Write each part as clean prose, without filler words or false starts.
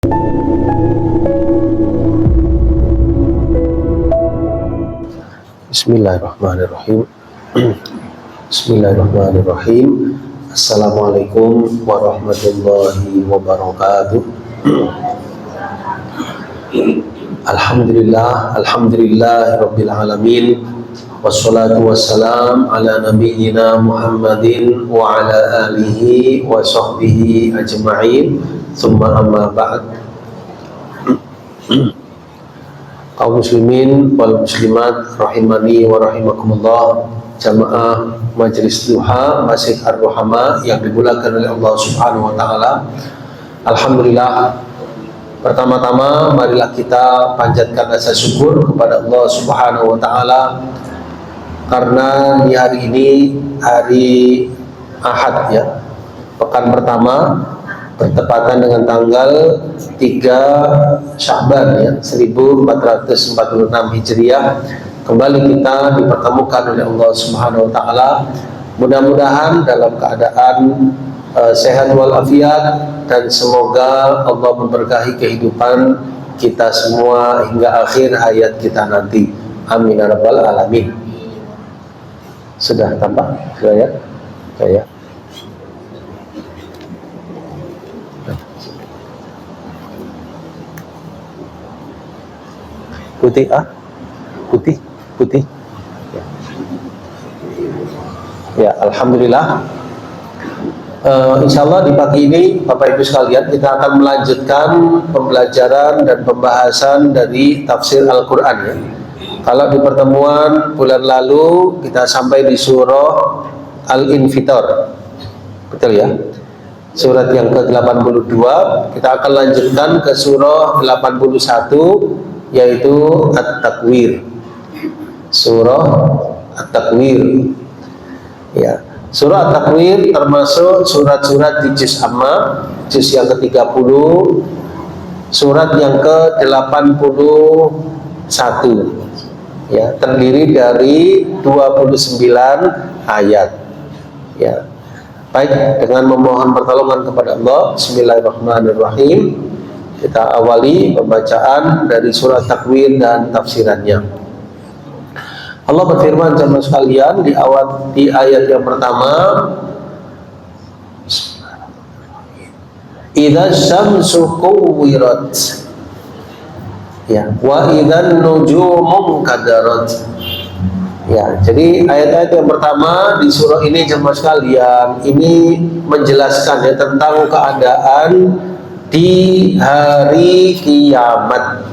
Bismillahirrahmanirrahim. Bismillahirrahmanirrahim. Assalamualaikum warahmatullahi wabarakatuh. Alhamdulillah rabbil alamin. Wassalatu wassalam ala nabiyyina Muhammadin wa ala alihi wa sahbihi ajma'in. Tsumma amma ba'd. Kaum muslimin wal muslimat rahimani wa rahimakumullah, jamaah majelis duha Masjid Ar-Ruhama yang dimulakan oleh Allah Subhanahu wa taala. Alhamdulillah, pertama-tama marilah kita panjatkan rasa syukur kepada Allah Subhanahu wa taala karena di hari ini hari Ahad ya, pekan pertama bertepatan dengan tanggal 3 Sya'ban ya, 1446 Hijriah. Kembali kita dipertemukan oleh Allah Subhanahu wa taala. Mudah-mudahan dalam keadaan sehat walafiat, dan semoga Allah memberkahi kehidupan kita semua hingga akhir hayat kita nanti. Amin ya rabbal alamin. Sudah tampak? Sudah ya? Saya putih putih ya, alhamdulillah. Insyaallah di pagi ini Bapak Ibu sekalian kita akan melanjutkan pembelajaran dan pembahasan dari tafsir Al-Quran ya. Kalau di pertemuan bulan lalu kita sampai di surah Al-Infitar, betul ya, surat yang ke-82. Kita akan lanjutkan ke surah 81, yaitu At-Takwir, surah At-Takwir ya. Surah At-Takwir termasuk surat-surat di juz Amma, juz yang ke-30, surat yang ke-81 ya, terdiri dari 29 ayat ya. Baik, dengan memohon pertolongan kepada Allah, bismillahirrahmanirrahim, kita awali pembacaan dari surah Takwir dan tafsirannya. Allah berfirman, jemaah sekalian, di ayat yang pertama, idza syamsu kuwirat ya, wa idzan nujumu kadarat ya. Jadi ayat-ayat yang pertama di surah ini, jemaah sekalian, ini menjelaskan ya tentang keadaan di hari kiamat.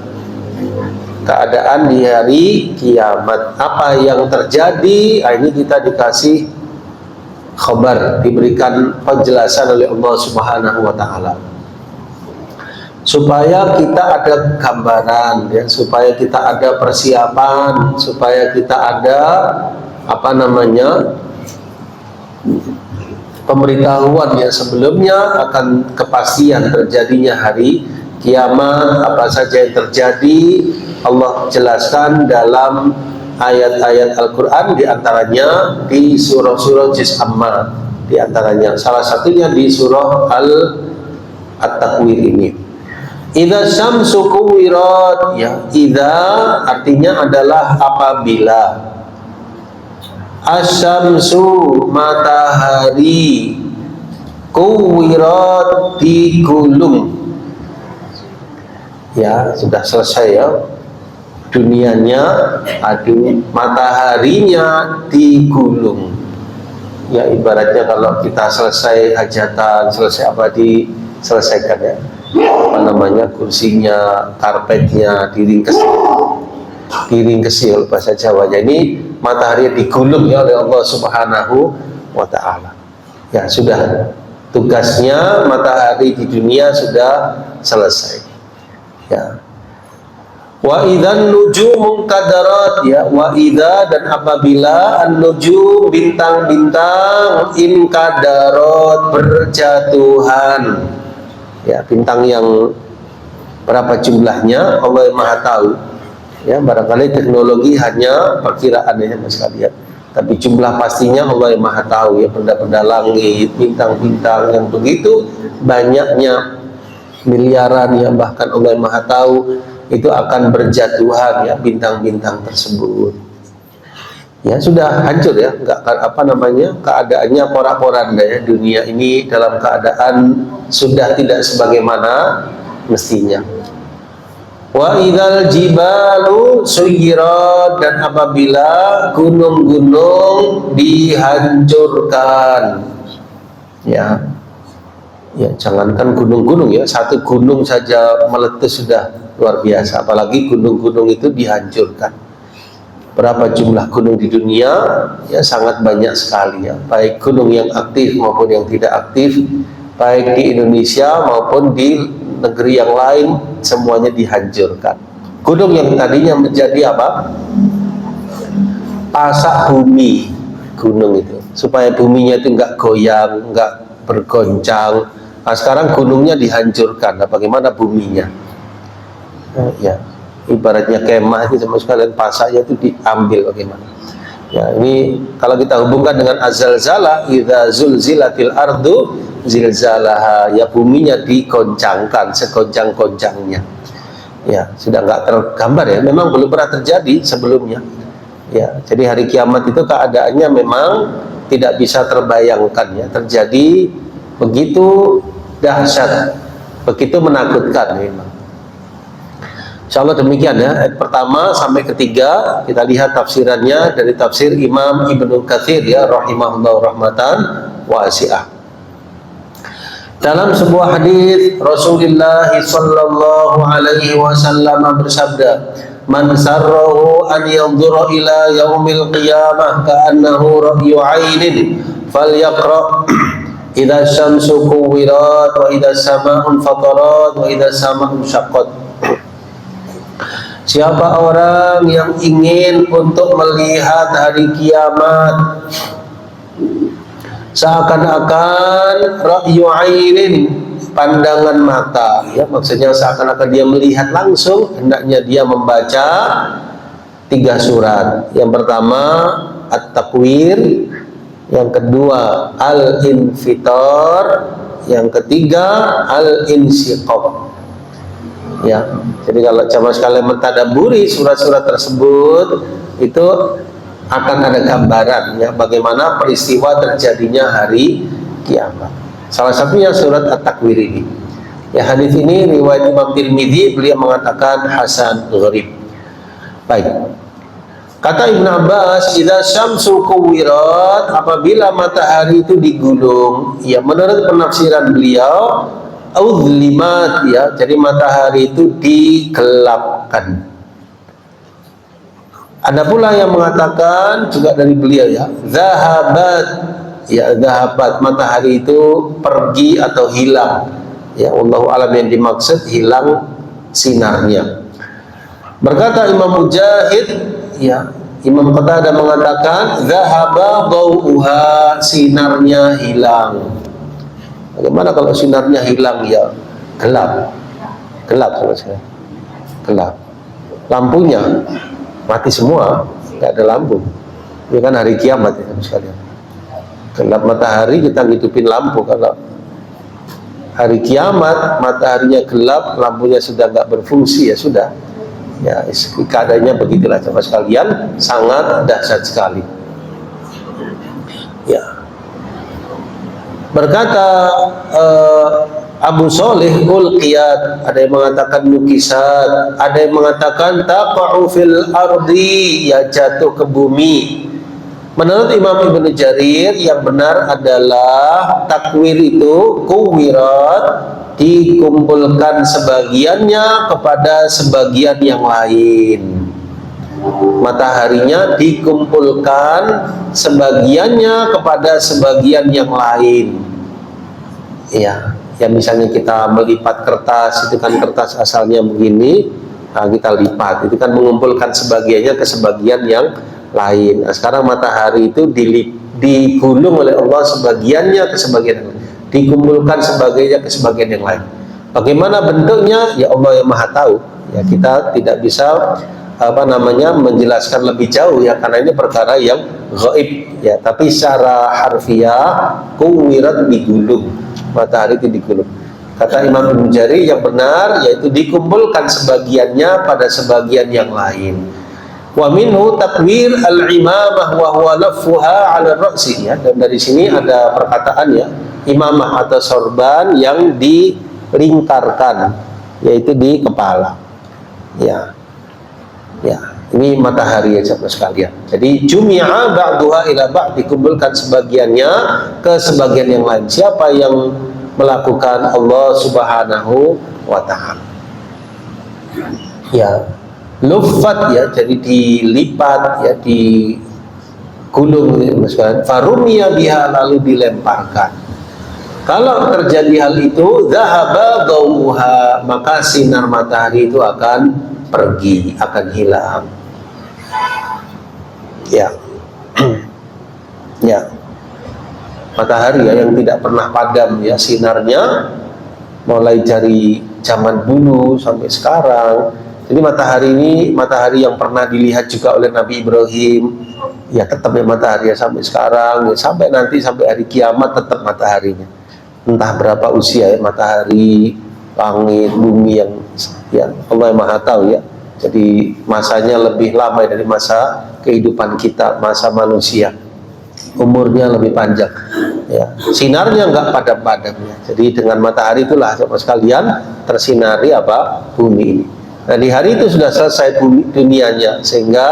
Keadaan di hari kiamat, apa yang terjadi, ini kita dikasih khabar, diberikan penjelasan oleh Allah Subhanahu wa taala, supaya kita ada gambaran ya, supaya kita ada persiapan, supaya kita ada pemberitahuan yang sebelumnya akan kepastian terjadinya hari kiamat. Apa saja yang terjadi Allah jelaskan dalam ayat-ayat Al-Quran, diantaranya di surah-surah juz Amma, diantaranya salah satunya di surah At-Takwir ini. Idza syamsu kuwirat ya, idza artinya adalah apabila, asyamsu matahari, kuwirat digulung ya, sudah selesai ya dunianya, mataharinya digulung ya. Ibaratnya kalau kita selesai hajatan, selesai apa, diselesaikan ya, kursinya, karpetnya diring kesil bahasa Jawanya. Ini matahari digulung ya oleh Allah Subhanahu wa taala ya. Sudah tugasnya matahari di dunia sudah selesai ya. Wa idzan nujumu kadarat ya, wa idza dan apabila an-nujum bintang-bintang, inkadarat berjatuhan ya. Bintang yang berapa jumlahnya Allah yang Maha tahu ya, barangkali teknologi hanya perkiraan ya Mas sekalian, tapi jumlah pastinya Allah yang Maha tahu ya. Benda-benda langit, bintang-bintang yang begitu banyaknya miliaran ya, bahkan Allah yang Maha Tahu, itu akan berjatuhan ya bintang-bintang tersebut. Ya sudah hancur ya, nggak apa namanya, keadaannya porak-poranda ya, dunia ini dalam keadaan sudah tidak sebagaimana mestinya. Wa idzal jibalu suyirat, dan apabila gunung-gunung dihancurkan. Ya. Ya, jangankan gunung-gunung ya, satu gunung saja meletus sudah luar biasa, apalagi gunung-gunung itu dihancurkan. Berapa jumlah gunung di dunia? Ya sangat banyak sekali ya, baik gunung yang aktif maupun yang tidak aktif, baik di Indonesia maupun di negeri yang lain, semuanya dihancurkan. Gunung yang tadinya menjadi apa? Pasak bumi gunung itu, supaya buminya itu enggak goyang, enggak bergoncang. Nah, sekarang gunungnya dihancurkan. Nah, bagaimana buminya? Ya, ibaratnya kemah itu sama sekalian pasaknya itu diambil, bagaimana? Ya, ini kalau kita hubungkan dengan azalzalah, idza zulzilatil ardu zilzalaha, ya buminya digoncangkan segoncang-goncangnya. Ya, sudah nggak tergambar ya. Memang belum pernah terjadi sebelumnya. Ya, jadi hari kiamat itu keadaannya memang tidak bisa terbayangkan ya. Terjadi begitu dahsyat, begitu menakutkan memang. Insyaallah demikian ya, ayat pertama sampai ketiga kita lihat tafsirannya dari tafsir Imam Ibnu Katsir ya, rahimahullah rahmatan wasi'ah. Dalam sebuah hadis Rasulullah sallallahu alaihi wasallam bersabda, "Man sarrahu an yanzura ila yaumil qiyamah ka'annahu ra'yu 'ainin falyaqra idza syamsu kuwirat wa idza samaa'un fatarat wa idza samaa'un syaqqat." Siapa orang yang ingin untuk melihat hari kiamat seakan-akan ra'yu 'ainin, pandangan mata ya, maksudnya seakan-akan dia melihat langsung, hendaknya dia membaca 3 surat. Yang pertama At-Takwir, yang kedua Al-Infitar, yang ketiga Al-Insyiqaq. Ya, jadi kalau sama sekali mentadaburi surat-surat tersebut, itu akan ada gambaran ya bagaimana peristiwa terjadinya hari kiamat. Salah satunya surat At-Takwir ini. Ya, hadis ini riwayat Imam Tirmidzi, beliau mengatakan hasan gharib. Baik. Kata Ibnu Abbas, "Idza syamsu kuwirat", apabila matahari itu digulung, ya menurut penafsiran beliau uzlimat ya, jadi matahari itu digelapkan. Ada pula yang mengatakan juga dari beliau ya, zahabat ya, zahabat, matahari itu pergi atau hilang. Ya, wallahu alam yang dimaksud hilang sinarnya. Berkata Imam Mujahid ya, Imam Qatadah mengatakan zahaba dhauha, sinarnya hilang. Bagaimana kalau sinarnya hilang? Ya gelap, gelap sama sekali, gelap. Lampunya mati semua, nggak ada lampu. Ini kan hari kiamat ya sekalian. Gelap matahari, kita ngidupin lampu. Kalau hari kiamat mataharinya gelap, lampunya sudah nggak berfungsi, ya sudah. Ya, keadaannya begitulah sama sekalian, sangat dahsyat sekali. Ya. Berkata Abu Sholih Ulqiyat, ada yang mengatakan nukisat, ada yang mengatakan taqa'u fil ardi, ya jatuh ke bumi. Menurut Imam Ibnu Jarir, yang benar adalah takwir itu kuwirat, dikumpulkan sebagiannya kepada sebagian yang lain. Mataharinya dikumpulkan sebagiannya kepada sebagian yang lain. Ya, ya misalnya kita melipat kertas, itu kan kertas asalnya begini, nah kita lipat, itu kan mengumpulkan sebagiannya ke sebagian yang lain. Nah, sekarang matahari itu digulung oleh Allah sebagiannya ke sebagian yang lain, dikumpulkan sebagiannya ke sebagian yang lain. Bagaimana bentuknya? Ya Allah yang Maha Tahu. Ya, kita tidak bisa menjelaskan lebih jauh ya, karena ini perkara yang gaib ya. Tapi secara harfiah kuwirat, digulung, matahari itu digulung. Kata Imam Ibnu Jarir yang benar yaitu dikumpulkan sebagiannya pada sebagian yang lain. Wa minhu takwir al-imamah wa huwa laffuha 'ala ar-ra'si, ya. Dan dari sini ada perkataan, ya, imamah atau sorban yang dilingkarkan, yaitu di kepala. Ya. Ya, ini matahari, ya sahabat sekalian. Jadi jumi'a ba'duha ila ba'd, dikumpulkan sebagiannya ke sebagian yang lain. Siapa yang melakukan? Allah Subhanahu wa ta'ala. Ya, luffat, ya, jadi dilipat, ya, digulung, farumiya biha, lalu dilemparkan. Kalau terjadi hal itu, dhahaba dhawuha, maka sinar matahari itu akan pergi, akan hilang. Ya. Ya. Matahari, ya, yang tidak pernah padam, ya, sinarnya mulai dari zaman dulu sampai sekarang. Jadi matahari ini matahari yang pernah dilihat juga oleh Nabi Ibrahim, ya, tetap ya matahari, ya, sampai sekarang, ya, sampai nanti sampai hari kiamat tetap mataharinya. Entah berapa usia, ya, matahari, langit, bumi yang Allah yang Maha tahu, ya. Jadi masanya lebih lama dari masa kehidupan kita, masa manusia. Umurnya lebih panjang, ya. Sinarnya enggak padam-padam, ya. Jadi dengan matahari itulah sahabat sekalian tersinari apa? Bumi ini. Nah, di hari itu sudah selesai dunianya, sehingga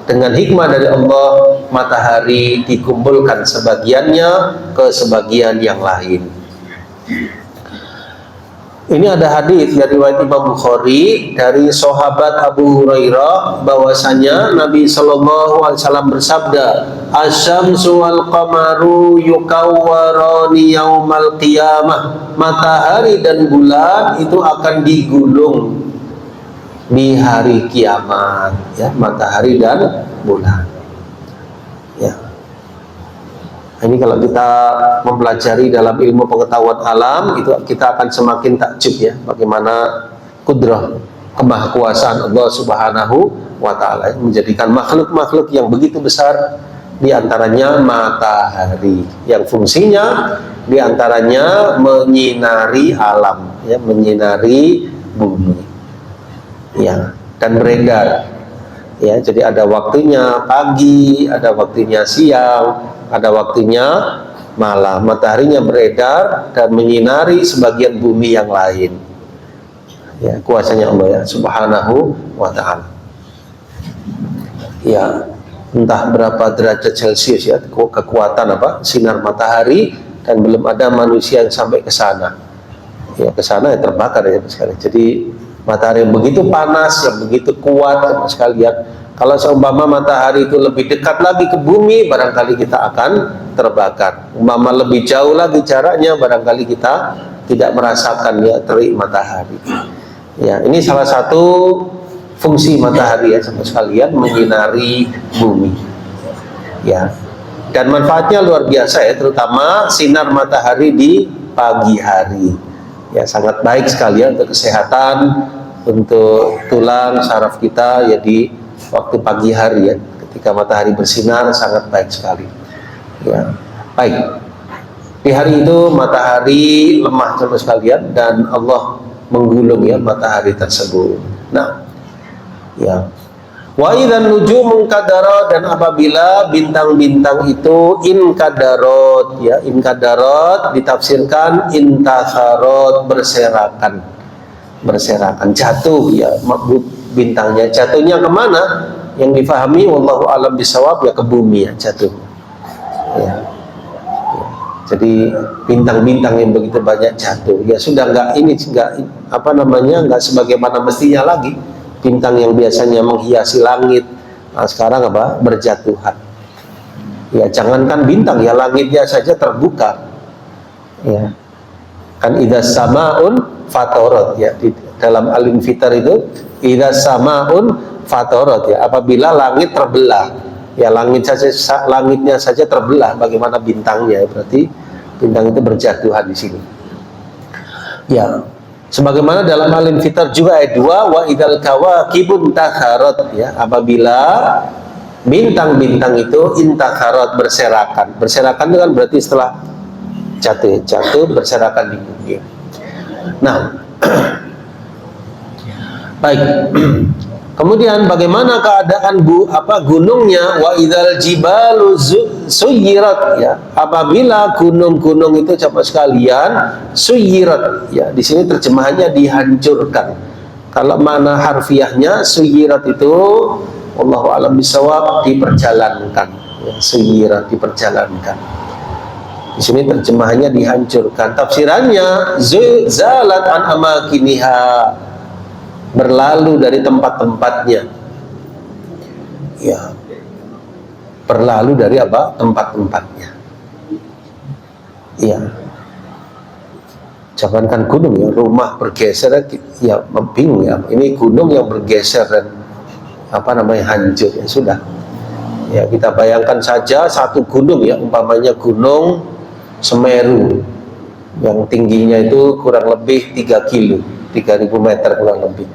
dengan hikmah dari Allah matahari dikumpulkan sebagiannya ke sebagian yang lain. Ini ada hadis dari riwayat Imam Bukhari dari sahabat Abu Hurairah bahwasanya Nabi Shallallahu Alaihi Wasallam bersabda, "Asy-syamsu wal qamaru yukawwarani yaumal qiyamah." Matahari dan bulan itu akan digulung di hari kiamat, ya, matahari dan bulan. Ya. Ini kalau kita mempelajari dalam ilmu pengetahuan alam, itu kita akan semakin takjub, ya, bagaimana kudrah, kemahakuasaan Allah Subhanahu wa ta'ala menjadikan makhluk-makhluk yang begitu besar, diantaranya matahari, yang fungsinya diantaranya menyinari alam, ya, menyinari bumi, ya, dan beredar, ya. Jadi ada waktunya pagi, ada waktunya siang, ada waktunya malam. Mataharinya beredar dan menyinari sebagian bumi yang lain, ya, kuasanya Allah, ya, Subhanahu wa ta'ala. Ya, entah berapa derajat Celcius, ya, kekuatan apa sinar matahari, dan belum ada manusia yang sampai ke sana, ya, ke sana, ya, terbakar, ya, sekali. Jadi matahari yang begitu panas, yang begitu kuat, sekalian. Kalau seumpama matahari itu lebih dekat lagi ke bumi, barangkali kita akan terbakar. Umpama lebih jauh lagi jaraknya, barangkali kita tidak merasakan, ya, terik matahari. Ya, ini salah satu fungsi matahari, ya, sahabat sekalian, menyinari bumi. Ya, dan manfaatnya luar biasa, ya, terutama sinar matahari di pagi hari. Ya, sangat baik sekali, ya, untuk kesehatan, untuk tulang saraf kita, ya, di waktu pagi hari, ya, ketika matahari bersinar sangat baik sekali, ya. Baik, di hari itu matahari lemah sama sekalian, dan Allah menggulung, ya, matahari tersebut. Nah, ya, wa idzan nujumu qadara, dan apabila bintang-bintang itu inkadarat, ya, inkadarat ditafsirkan intatharat, berserakan, jatuh, ya, bintangnya jatuhnya kemana? Yang difahami wallahu alam bisawab, ya, ke bumi, ya, jatuh, ya. Jadi bintang-bintang yang begitu banyak jatuh, ya, sudah enggak enggak sebagaimana mestinya lagi. Bintang yang biasanya menghiasi langit, nah, sekarang apa? Berjatuhan. Ya, jangankan bintang, ya, langitnya saja terbuka, ya. Kan idzas samaun fatarat, ya, di dalam Al-Infitar itu idzas samaun fatarat, ya, apabila langit terbelah, ya, langitnya saja terbelah, bagaimana bintangnya, ya, berarti bintang itu berjatuhan di sini. Ya, sebagaimana dalam Al-Infitar juga ayat 2, wa idzal kawakibun tatharat, ya, apabila bintang-bintang itu intatharat, berserakan. Berserakan itu kan berarti setelah jatuh berserakan di bumi. Nah, baik. Kemudian bagaimana keadaan gunungnya? Wa idzal jibalu suyirat, ya. Apabila gunung-gunung itu Jamaah sekalian suyirat, ya. Di sini terjemahannya dihancurkan. Kalau mana harfiahnya suyirat itu wallahu a'lam bishawab diperjalankan. Ya, suyirat diperjalankan. Di sini terjemahannya dihancurkan. Tafsirannya zalat an amakiniha, berlalu dari tempat-tempatnya, ya, berlalu dari tempat-tempatnya, ya. Jangankan gunung, ya, rumah bergeser, ya bingung, ya, ini gunung yang bergeser dan hancur, ya sudah, ya. Kita bayangkan saja satu gunung, ya, umpamanya gunung Semeru yang tingginya itu kurang lebih 3 kilo, 3.000 meter kurang lebih.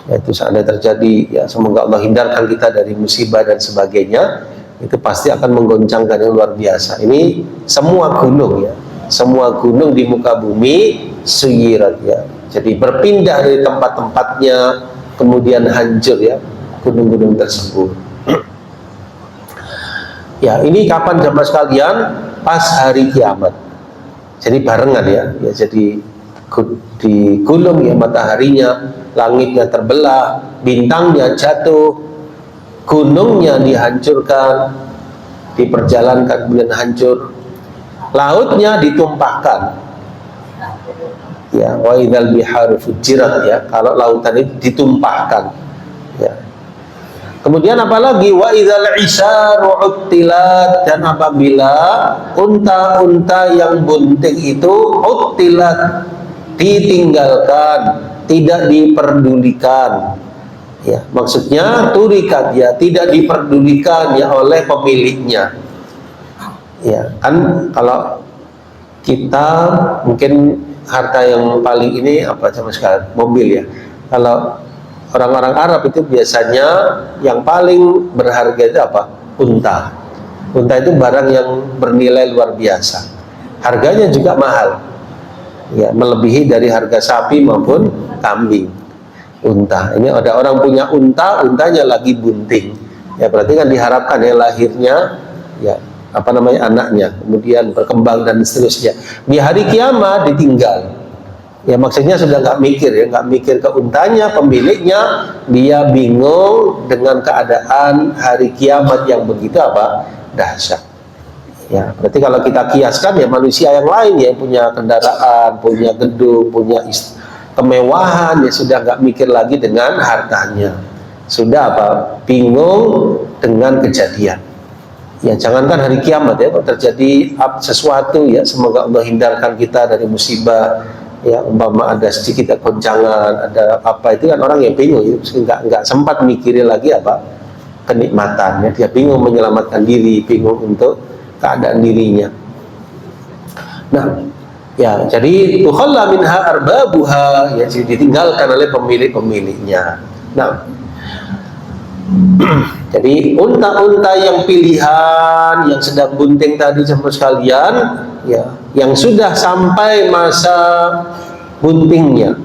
Itu seandainya terjadi, ya semoga Allah hindarkan kita dari musibah dan sebagainya, itu pasti akan menggoncangkan yang luar biasa. Ini semua gunung, ya, semua gunung di muka bumi suyirat, ya. Jadi berpindah dari tempat-tempatnya, kemudian hancur, ya, gunung-gunung tersebut. Ya, ini kapan Jamaah sekalian? Pas hari kiamat. Jadi barengan, ya, jadi digulung, ya, mataharinya, langitnya terbelah, bintangnya jatuh, gunungnya dihancurkan, diperjalankan kemudian hancur, lautnya ditumpahkan, ya, wa idzal biharu fujirat, ya, kalau lautan itu ditumpahkan, ya. Kemudian apalagi wa idzal isyaru uttilat, dan apabila unta-unta yang bunting itu uttilat, ditinggalkan, tidak diperdulikan, ya, maksudnya turikat, ya, tidak diperdulikan, ya, oleh pemiliknya, ya. Kan kalau kita mungkin harta yang paling ini sama sekali mobil, ya. Kalau orang-orang Arab itu biasanya yang paling berharga itu unta. Unta itu barang yang bernilai luar biasa, harganya juga mahal, ya, melebihi dari harga sapi maupun kambing. Unta ini, ada orang punya unta, untanya lagi bunting, ya, berarti kan diharapkan, ya, lahirnya, ya, anaknya kemudian berkembang dan seterusnya. Di hari kiamat ditinggal, ya, maksudnya sudah nggak mikir, ya, nggak mikir ke untanya, pemiliknya, dia bingung dengan keadaan hari kiamat yang begitu dahsyat. Ya, berarti kalau kita kiaskan, ya, manusia yang lain, ya, punya kendaraan, punya gedung, punya kemewahan, ya, sudah nggak mikir lagi dengan hartanya, sudah bingung dengan kejadian. Ya, jangankan hari kiamat, ya, kalau terjadi sesuatu, ya, semoga Allah hindarkan kita dari musibah, ya, umpama ada sedikit goncangan, ada itu kan orang yang bingung, ya, nggak sempat mikirin lagi kenikmatan, ya, dia bingung menyelamatkan diri, bingung untuk keadaan dirinya. Nah, ya, jadi tukhalla minha arbabuha, ya, jadi ditinggalkan oleh pemilik-pemiliknya. Nah, jadi unta-unta yang pilihan yang sedang bunting tadi Jamaah sekalian, ya, yang sudah sampai masa buntingnya,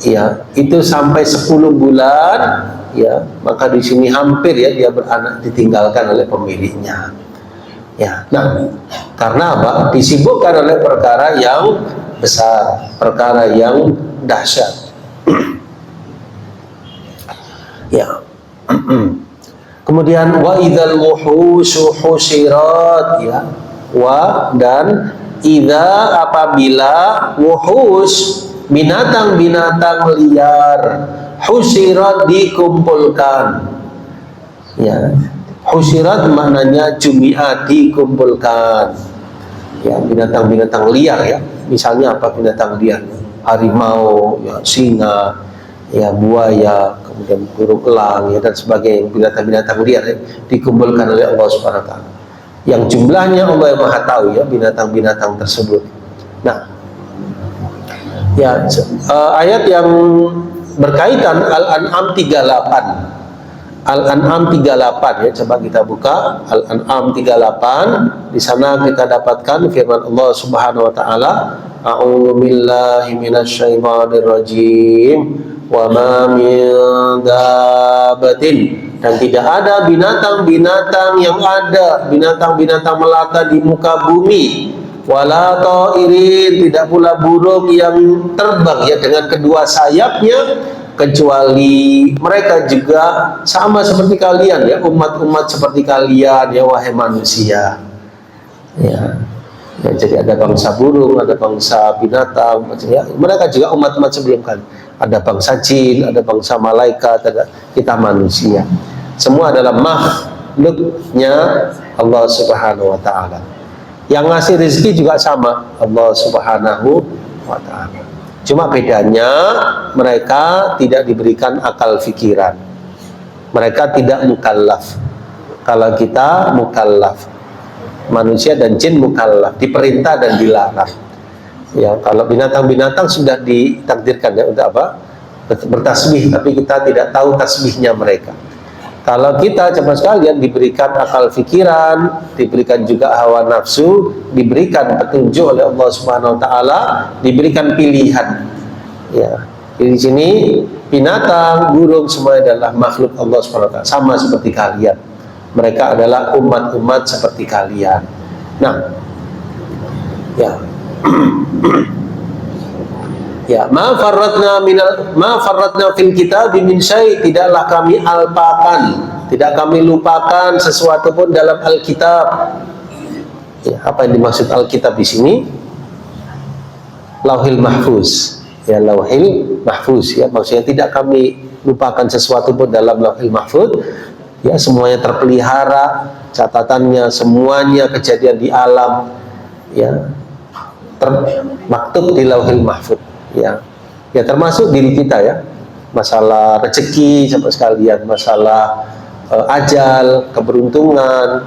ya, itu sampai 10 bulan, ya, maka di sini hampir, ya, dia beranak, ditinggalkan oleh pemiliknya. Ya, nah, karena disibukkan oleh perkara yang besar, perkara yang dahsyat. Ya. Kemudian wa idzal wuhushu husirat, ya, wa dan idza, apabila wuhus, binatang-binatang liar, husirat, dikumpulkan, ya. Husirat maknanya jumi'at, dikumpulkan, ya, binatang-binatang liar, ya, misalnya binatang liar, harimau, ya, singa, ya, buaya, kemudian burung elang, ya, dan sebagainya, binatang-binatang liar, ya, dikumpulkan oleh Allah Subhanahu wa Ta'ala, yang jumlahnya Allah yang Maha tahu, ya, binatang-binatang tersebut. Nah, ya, ayat yang berkaitan Al-An'am 38, Al-An'am 38 ya, coba kita buka Al-An'am 38. Di sana kita dapatkan firman Allah Subhanahu wa taala, a'udzu billahi minasyaitonir rajim, wa ma min dabbatin, dan tidak ada binatang-binatang yang ada, binatang-binatang melata di muka bumi, wala ta'irin, tidak pula burung yang terbang ya dengan kedua sayapnya, kecuali mereka juga sama seperti kalian ya, umat-umat seperti kalian ya, wahai manusia ya. Ya, jadi ada bangsa burung, ada bangsa binatang ya, mereka juga umat-umat sebelum kalian, ada bangsa jin, ada bangsa malaikat, ada kita manusia, semua adalah makhluknya Allah Subhanahu wa ta'ala. Yang ngasih rezeki juga sama, Allah Subhanahu wa ta'ala. Cuma bedanya mereka tidak diberikan akal fikiran, mereka tidak mukallaf. Kalau kita mukallaf, manusia dan jin mukallaf, diperintah dan dilarang ya. Kalau binatang-binatang sudah ditakdirkan ya untuk apa? Bertasbih, tapi kita tidak tahu tasbihnya mereka. Kalau kita, coba sekalian, diberikan akal fikiran, diberikan juga hawa nafsu, diberikan petunjuk oleh Allah Subhanahu wa taala, diberikan pilihan. Ya, di sini binatang, burung semua adalah makhluk Allah Subhanahu wa taala, sama seperti kalian. Mereka adalah umat-umat seperti kalian. Nah, ya. Ya, ma farratna fil kitab min syai', tidaklah kami alpakan, tidak kami lupakan sesuatu pun dalam Alkitab. Ya, apa yang dimaksud Alkitab di sini? Lauhil Mahfuz. Ya, Lauhil Mahfuz ya, maksudnya tidak kami lupakan sesuatu pun dalam Lauhil Mahfuz. Ya, semuanya terpelihara, catatannya, semuanya kejadian di alam ya, termaktub di Lauhil Mahfuz. Ya, ya termasuk diri kita ya, masalah rezeki sampai sekalian, masalah ajal, keberuntungan,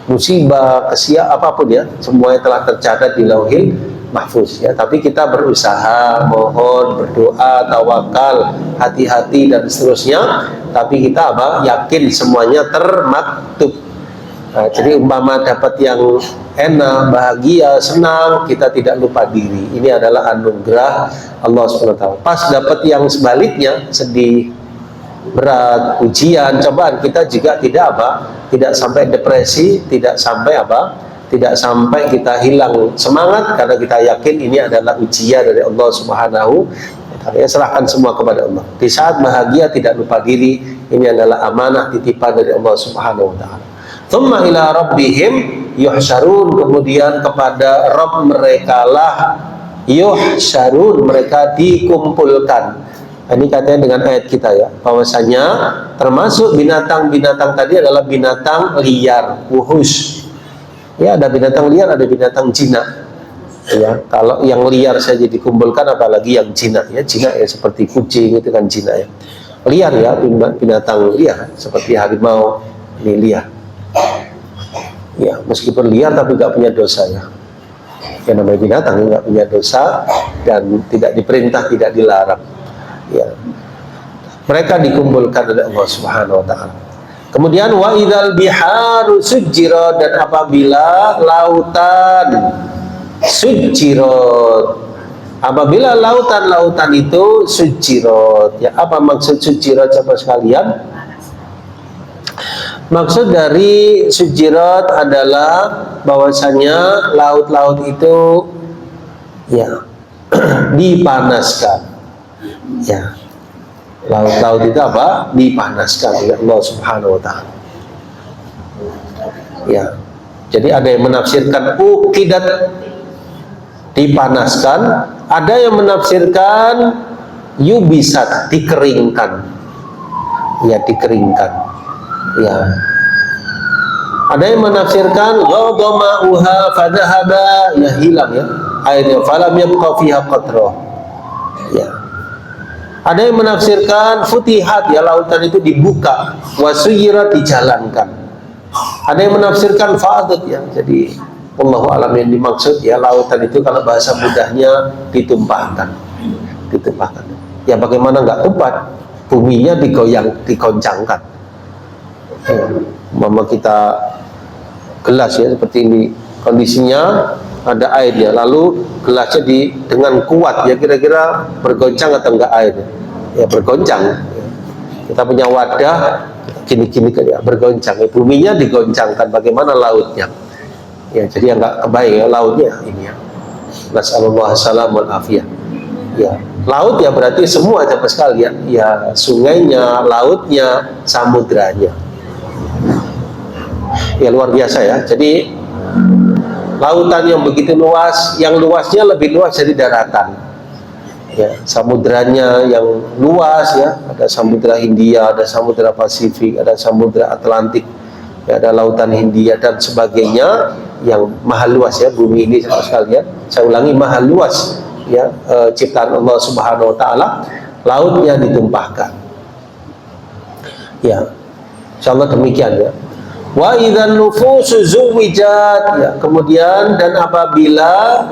musibah, apapun ya, semuanya telah tercatat di Lauhil Mahfuz ya. Tapi kita berusaha, mohon, berdoa, tawakal, hati-hati dan seterusnya. Tapi kita apa? Yakin semuanya termaktub. Nah, jadi umpama dapat yang enak, bahagia, senang, kita tidak lupa diri. Ini adalah anugerah Allah SWT. Pas dapat yang sebaliknya, sedih, berat, ujian, cobaan, kita juga tidak apa? Tidak sampai depresi, tidak sampai apa? Tidak sampai kita hilang semangat, karena kita yakin ini adalah ujian dari Allah Subhanahu wa ta'ala. Ya, serahkan semua kepada Allah. Di saat bahagia tidak lupa diri, ini adalah amanah titipan dari Allah Subhanahu wa ta'ala. Thumma ila rabbihim yuhsyarun, kemudian kepada Rabb mereka lah yuhsyarun, mereka dikumpulkan. Ini katanya dengan ayat kita ya, bahwasanya termasuk binatang-binatang tadi adalah binatang liar, wuhus. Ya, ada binatang liar, ada binatang jinak. Ya, kalau yang liar saja dikumpulkan, apalagi yang jinak ya. Jinak ya seperti kucing, itu kan jinak ya. Liar ya, binatang liar seperti harimau, ini liar. Ya, meskipun liar tapi nggak punya dosa ya. Yang namanya binatang nggak punya dosa dan tidak diperintah, tidak dilarang. Ya, mereka dikumpulkan oleh Allah Subhanahu wa ta'ala. Kemudian wa idzal biharu sujjirat, dan apabila lautan sujjirat, apabila lautan-lautan itu sujjirat. Ya, apa maksud sujjirat coba sekalian? Maksud dari sujjirat adalah bahwasanya laut-laut itu ya dipanaskan. Ya, laut-laut itu apa? Dipanaskan oleh Allah Subhanahu wa ta'ala. Ya, jadi ada yang menafsirkan uqidat, dipanaskan, ada yang menafsirkan yubisat, dikeringkan. Ya, dikeringkan. Ya, ada yang menafsirkan ghadama'uha fadhahaba, ya hilang ya airnya, falam yabqa fiha qatrah. Ya, ada yang menafsirkan futihat, ya lautan itu dibuka, wasuyirat, dijalankan. Ada yang menafsirkan fadat, ya jadi wallahu alam yang dimaksud ya lautan itu kalau bahasa mudahnya ditumpahkan. Ya bagaimana nggak tumpah, buminya digoyang, digoncangkan. Mama kita gelas ya seperti ini, kondisinya ada airnya, lalu gelasnya dengan kuat ya, kira-kira bergoncang atau enggak airnya? Ya bergoncang. Kita punya wadah gini-gini ya, bergoncang. Ya, buminya digoncangkan, bagaimana lautnya? Ya jadi enggak kebayang ya lautnya ini ya. Nasallallahu salam wal afiyah. Ya, laut ya berarti semua sampai sekalian. Ya, sungainya, lautnya, samudranya. Ya luar biasa ya. Jadi lautan yang begitu luas, yang luasnya lebih luas dari daratan. Ya, samudranya yang luas ya, ada samudra Hindia, ada samudra Pasifik, ada samudra Atlantik, ya, ada lautan Hindia dan sebagainya yang maha luas ya, bumi ini sekalian. Saya ulangi, maha luas ya, ciptaan Allah Subhanahu wa taala, lautnya ditumpahkan. Ya. Insyaallah demikian ya. Wa idzan nufusu zuwijat, ya, kemudian dan apabila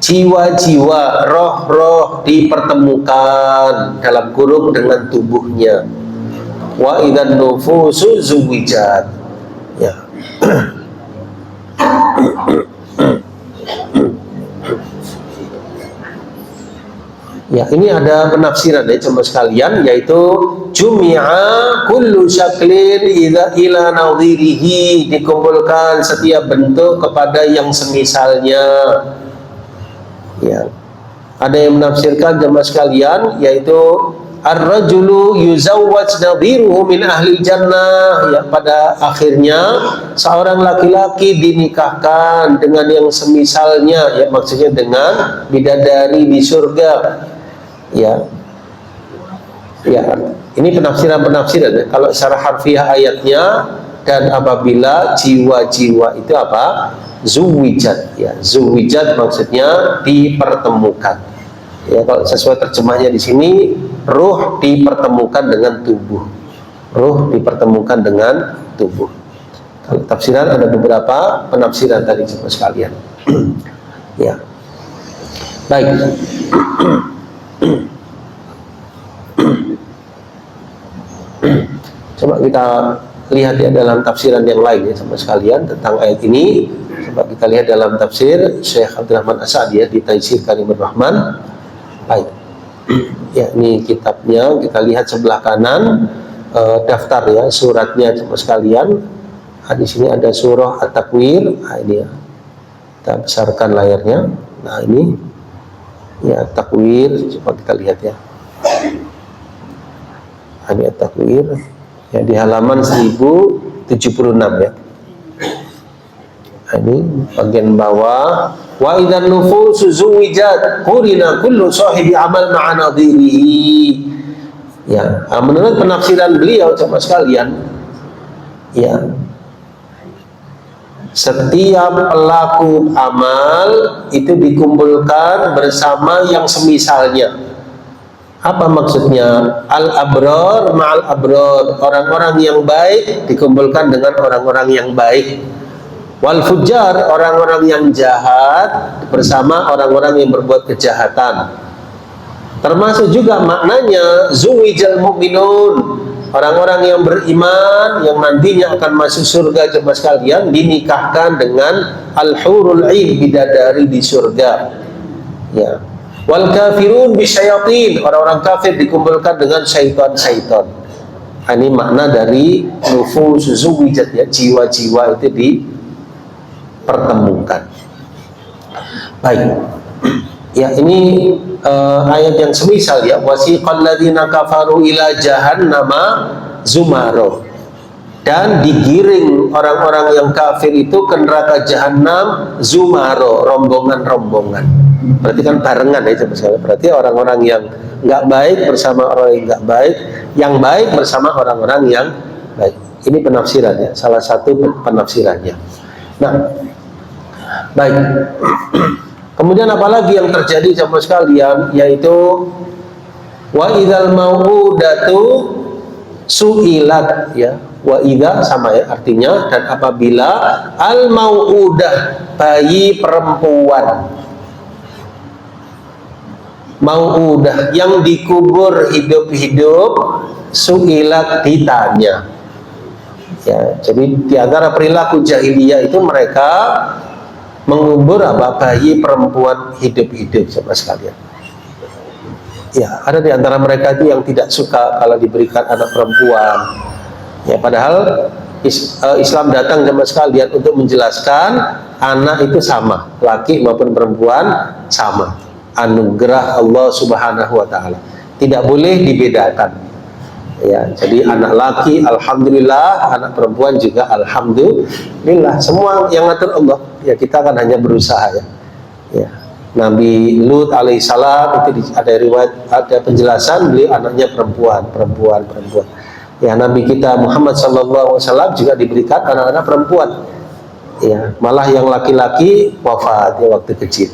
jiwa-jiwa, roh-roh dipertemukan dalam kurung dengan tubuhnya. Wa idzan nufusu zuwijat. Ya. Ya, ini ada penafsiran ya jemaah sekalian, yaitu jumi'a kullu syaklin ila nadhirihi, dikumpulkan setiap bentuk kepada yang semisalnya. Ya. Ada yang menafsirkan jemaah sekalian, yaitu ar-rajulu yuzawwaj nadhiruhu min ahli jannah, ya, pada akhirnya seorang laki-laki dinikahkan dengan yang semisalnya, ya, maksudnya dengan bidadari di surga. Ya, ya, ini penafsiran ya. Kalau secara harfiah ayatnya, dan apabila jiwa-jiwa itu apa? Zuwijat, ya, zuwijat maksudnya dipertemukan. Ya, kalau sesuai terjemahnya di sini, ruh dipertemukan dengan tubuh, ruh dipertemukan dengan tubuh. Kalau tafsiran ada beberapa penafsiran tadi sekalian. Ya, baik. Coba kita lihat ya dalam tafsiran yang lain ya sama sekalian tentang ayat ini. Coba kita lihat dalam tafsir Syekh Abdurrahman As-Sa'di ya, di Taisir Karimur Rahman. Baik. Ya, ini kitabnya, kita lihat sebelah kanan daftar ya suratnya sama sekalian. Nah, di sini ada surah At-Takwir. Nah, ini ya. Kita besarkan layarnya. Nah, ini ya Takwir, coba kita lihat ya. Ini At-Takwir ya, di halaman 1076 ya. Ini bagian bawah. Wa idzan nufusu zuwijat qurina kullu sahibi amal ma'a nadhirihi. Ya, menurut penafsiran beliau sama sekalian, ya, setiap pelaku amal itu dikumpulkan bersama yang semisalnya. Apa maksudnya? Al-abrar ma'al abrar, orang-orang yang baik dikumpulkan dengan orang-orang yang baik. Wal fujar, orang-orang yang jahat bersama orang-orang yang berbuat kejahatan. Termasuk juga maknanya zuwijal mu'minun, orang-orang yang beriman yang nantinya akan masuk surga jemaah sekalian dinikahkan dengan al-hurul 'ain, bidadari di surga. Ya. Wal kafirun bisyayatin, orang-orang kafir dikumpulkan dengan syaitan-syaitan. Ini makna dari nufus zuwijat ya, jiwa-jiwa itu dipertemukan. Baik. Ya, ini ayat yang semisal ya, wasiqal ladzina kafaru ila jahannama zumaro, dan digiring orang-orang yang kafir itu ke neraka jahanam zumaro, rombongan-rombongan. Berarti kan barengan ya, berarti orang-orang yang nggak baik bersama orang yang nggak baik, yang baik bersama orang-orang yang baik. Ini penafsirannya, salah satu penafsirannya. Nah, baik. Kemudian apalagi yang terjadi sama sekalian, yaitu wa idzal mau'udatu su'ilat ya. Wa idza sama ya artinya, dan apabila al mau'udah, bayi perempuan, mau'udah yang dikubur hidup-hidup, su'ilat, ditanya. Ya, jadi di antara perilaku jahiliyah itu mereka mengubur bayi perempuan hidup-hidup sama sekalian. Ya, ada di antara mereka itu yang tidak suka kalau diberikan anak perempuan. Ya, padahal Islam datang sama sekalian untuk menjelaskan anak itu sama, laki maupun perempuan sama, anugerah Allah Subhanahu wa taala. Tidak boleh dibedakan. Ya, jadi anak laki alhamdulillah, anak perempuan juga alhamdulillah. Semua yang ngatur Allah. Ya, kita kan hanya berusaha ya. Ya. Nabi Lut alaihissalam itu ada riwayat, ada penjelasan beliau anaknya perempuan. Ya, Nabi kita Muhammad sallallahu alaihi wasallam juga diberikan anak-anak perempuan. Ya, malah yang laki-laki wafat ya waktu kecil.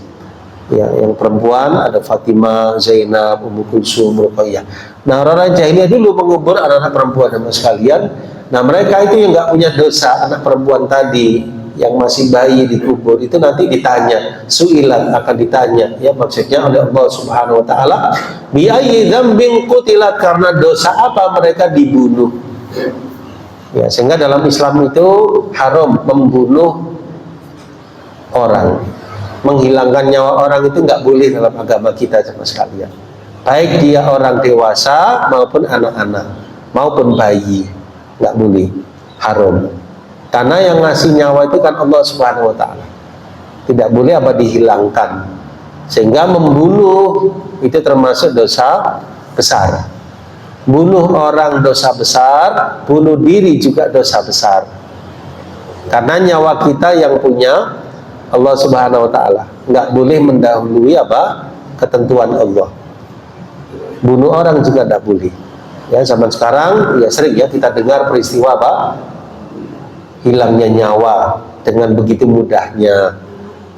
Ya, yang perempuan ada Fatimah, Zainab, Ummu Kulsum, Ruqayyah. Nah, orang-orang jahiliyah dulu mengubur anak-anak perempuan sama sekalian. Nah, mereka itu yang nggak punya dosa, anak perempuan tadi yang masih bayi dikubur itu nanti ditanya, su'ilat, akan ditanya. Ya, maksudnya oleh Allah Subhanahu wa taala, bi ayyi dzambin qutilat, karena dosa apa mereka dibunuh. Ya, sehingga dalam Islam itu haram membunuh orang. Menghilangkan nyawa orang itu nggak boleh dalam agama kita sama sekalian. Baik dia orang dewasa maupun anak-anak maupun bayi, nggak boleh, haram. Karena yang ngasih nyawa itu kan Allah Subhanahu wa taala. Tidak boleh dihilangkan. Sehingga membunuh itu termasuk dosa besar. Bunuh orang dosa besar, bunuh diri juga dosa besar. Karena nyawa kita yang punya Allah Subhanahu wa taala, nggak boleh mendahului ketentuan Allah. Bunuh orang juga tidak boleh. Ya, zaman sekarang ya sering ya kita dengar peristiwa hilangnya nyawa dengan begitu mudahnya.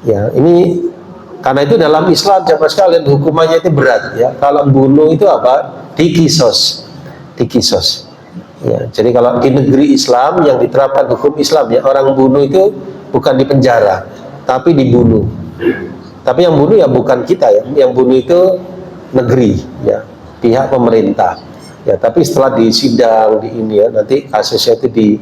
Ya, ini karena itu dalam Islam zaman sekalian hukumannya itu berat ya. Kalau bunuh itu dikisos. Ya, jadi kalau di negeri Islam yang diterapkan hukum Islam ya, orang bunuh itu bukan di penjara, tapi dibunuh. Tapi yang bunuh ya bukan kita ya, yang bunuh itu negeri ya, pihak pemerintah. Ya, tapi setelah disidang di ini ya, nanti kasusnya itu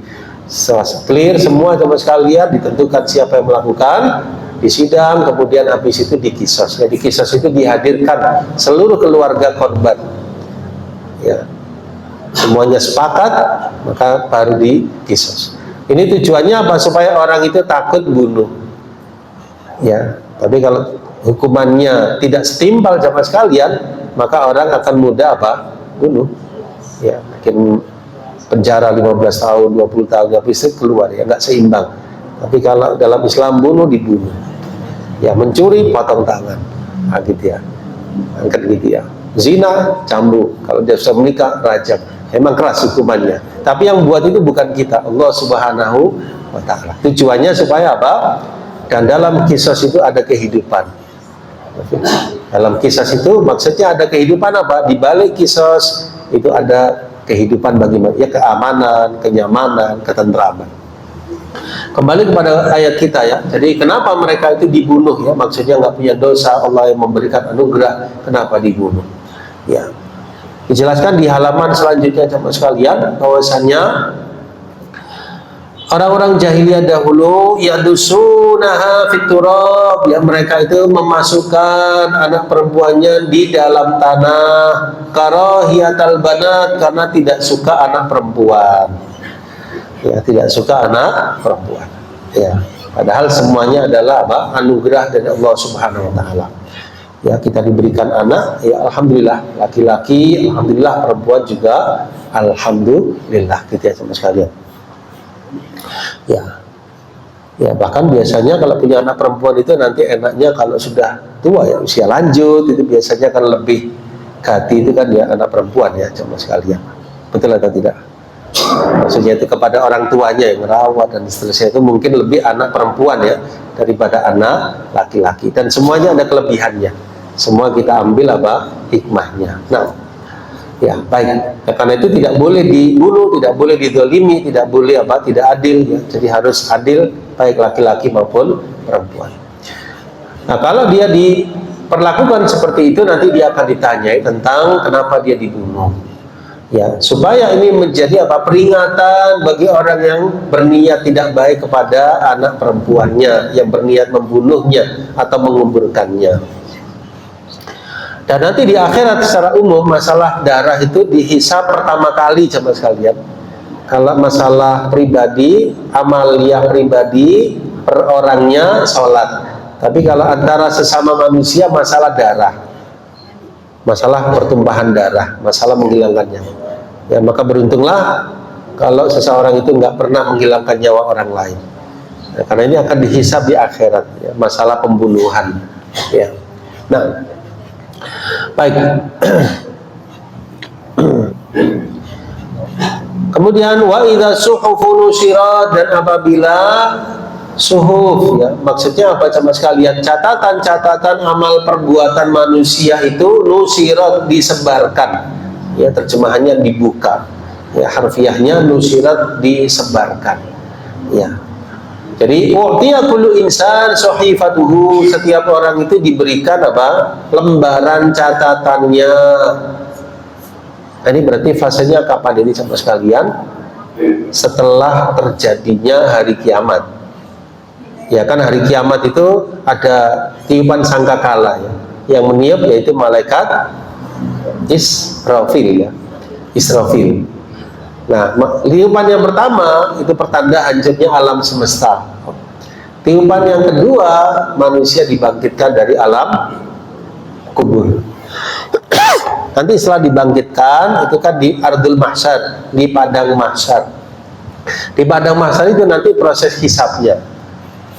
clear semua sama sekalian, ditentukan siapa yang melakukan, disidang, kemudian habis itu dikisos. Ya, dikisos itu dihadirkan seluruh keluarga korban. Ya, semuanya sepakat, maka baru dikisos. Ini tujuannya apa? Supaya orang itu takut bunuh. Ya, tapi kalau hukumannya tidak setimpal sama sekalian, maka orang akan mudah bunuh. Ya, mungkin penjara 15 tahun, 20 tahun, habis itu keluar ya, nggak seimbang. Tapi kalau dalam Islam dibunuh. Ya, mencuri potong tangan. Nah, gitu ya. Angkat gitu ya. Zina cambuk, kalau dia sudah menikah rajam. Emang keras hukumannya. Tapi yang buat itu bukan kita, Allah Subhanahu wa taala. Tujuannya supaya Dan dalam kisos itu ada kehidupan. Dalam kisos itu maksudnya ada kehidupan Di balik kisos itu ada kehidupan bagi ya, keamanan, kenyamanan, ketentraman. Kembali kepada ayat kita ya. Jadi kenapa mereka itu dibunuh ya? Maksudnya nggak punya dosa, Allah yang memberikan anugerah, kenapa dibunuh? Ya. Dijelaskan di halaman selanjutnya teman sekalian bahwasannya orang-orang jahiliyah dahulu yadusunaha fiturab, ya, mereka itu memasukkan anak perempuannya di dalam tanah, karahiyatal banat, karena tidak suka anak perempuan. Ya, tidak suka anak perempuan. Ya, padahal semuanya adalah anugerah dari Allah Subhanahu wa taala. Ya, kita diberikan anak, ya alhamdulillah, laki-laki, alhamdulillah, perempuan juga alhamdulillah, gitu ya sama sekalian. Ya, bahkan biasanya kalau punya anak perempuan itu nanti enaknya kalau sudah tua ya, usia lanjut, itu biasanya kan lebih hati itu kan ya anak perempuan ya sama sekalian. Betul atau tidak? Maksudnya itu kepada orang tuanya yang merawat dan seterusnya, itu mungkin lebih anak perempuan ya daripada anak laki-laki, dan semuanya ada kelebihannya. Semua kita ambil hikmahnya. Nah, ya baik. Ya, karena itu tidak boleh dibunuh, tidak boleh didolimi, tidak boleh tidak adil ya. Jadi harus adil baik laki-laki maupun perempuan. Nah, kalau dia diperlakukan seperti itu, nanti dia akan ditanyai tentang kenapa dia dibunuh. Ya, supaya ini menjadi apa? Peringatan bagi orang yang berniat tidak baik kepada anak perempuannya, yang berniat membunuhnya atau menguburkannya. Dan nanti di akhirat secara umum masalah darah itu dihisab pertama kali coba sekalian. Kalau masalah pribadi, amaliyah pribadi per orangnya sholat. Tapi kalau antara sesama manusia masalah darah, masalah pertumpahan darah, masalah menghilangkannya. Ya, maka beruntunglah kalau seseorang itu nggak pernah menghilangkan nyawa orang lain. Ya, karena ini akan dihisab di akhirat, ya, masalah pembunuhan. Ya. Nah, baik. Kemudian wa idza suhufu nusyirat, dan apabila suhuf, ya, maksudnya apa sama sekalian, catatan-catatan amal perbuatan manusia itu nusyirat, disebarkan, ya, terjemahannya dibuka, ya, harfiahnya nusyirat, disebarkan, ya. Jadi wa'tiya kullu insan sahifatuhu, setiap orang itu diberikan apa? Lembaran catatannya. Nah, ini berarti fasenya kapan ini sama sekalian? Setelah terjadinya hari kiamat. Ya kan, hari kiamat itu ada tiupan sangkakala, ya. Yang meniup yaitu malaikat Israfil, ya. Israfil. Nah, tiupan yang pertama itu pertanda hancurnya alam semesta. Tiupan yang kedua, manusia dibangkitkan dari alam kubur. Nanti setelah dibangkitkan itu kan di ardul mahsyar, di padang mahsyar. Di padang mahsyar itu nanti proses hisabnya.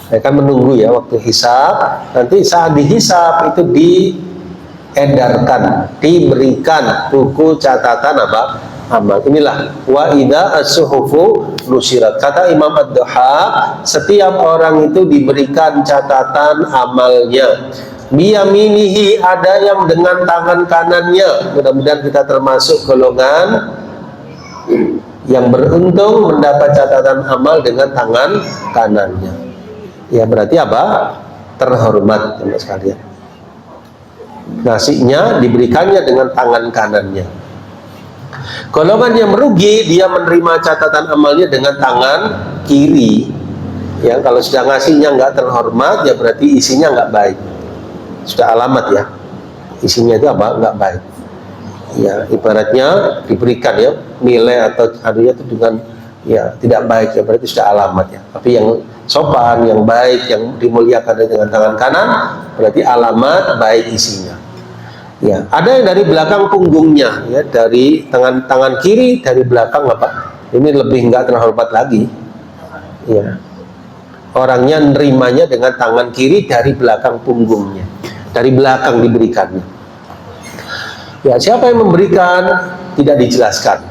Ya kan, menunggu ya waktu hisab. Nanti saat dihisab itu diedarkan, diberikan buku catatan apa? Amal. Inilah wa idza as-suhufu nusyirat. Kata Imam Ad-Dhahhak, setiap orang itu diberikan catatan amalnya. Biyaminihi, ada yang dengan tangan kanannya. Mudah-mudahan kita termasuk golongan yang beruntung mendapat catatan amal dengan tangan kanannya. Ya, berarti apa? Terhormat, teman sekalian. Nasinya diberikannya dengan tangan kanannya. Golongan yang merugi, dia menerima catatan amalnya dengan tangan kiri. Ya, kalau sudah ngasihnya nggak terhormat, ya berarti isinya nggak baik. Sudah alamat, ya. Isinya itu apa? Nggak baik. Ya, ibaratnya diberikan ya nilai atau hadiah itu dengan ya tidak baik, ya berarti sudah alamat, ya. Tapi yang sopan, yang baik, yang dimuliakan dengan tangan kanan, berarti alamat baik isinya. Ya, ada yang dari belakang punggungnya, ya, dari tangan kiri dari belakang apa? Ini lebih nggak terhormat lagi. Ya, orangnya nerimanya dengan tangan kiri dari belakang punggungnya, dari belakang diberikannya. Ya, siapa yang memberikan tidak dijelaskan.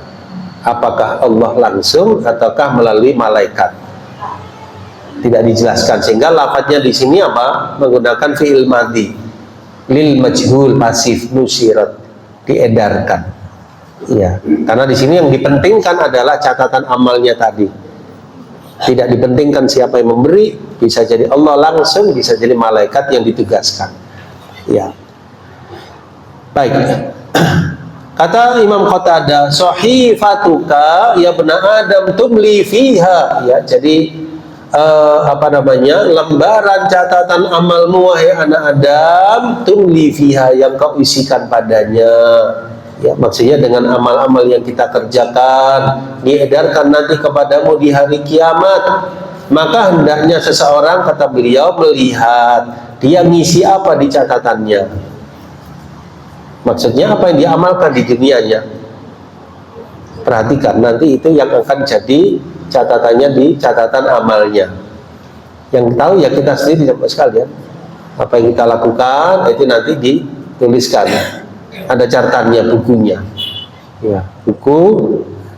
Apakah Allah langsung ataukah melalui malaikat? Tidak dijelaskan, sehingga lafadznya di sini apa? Menggunakan fi'il madhi. Lil majhul, pasif, nusyirat, diedarkan. Ya, karena di sini yang dipentingkan adalah catatan amalnya tadi. Tidak dipentingkan siapa yang memberi, bisa jadi Allah langsung, bisa jadi malaikat yang ditugaskan. Ya. Baik. Kata Imam Qatadah, sahifatuka ya bena Adam tumli fiha. Ya, jadi lembaran catatan amalmu wahai anak Adam, tumli fiha, yang kau isikan padanya. Ya, maksudnya dengan amal-amal yang kita kerjakan diedarkan nanti kepadamu di hari kiamat. Maka hendaknya seseorang, kata beliau, melihat dia ngisi apa di catatannya. Maksudnya apa yang diamalkan di dunianya. Perhatikan, nanti itu yang akan jadi catatannya di catatan amalnya. Yang tahu ya kita sendiri sama sekalian. Apa yang kita lakukan itu nanti dituliskan. Ada catatannya, bukunya. Ya, buku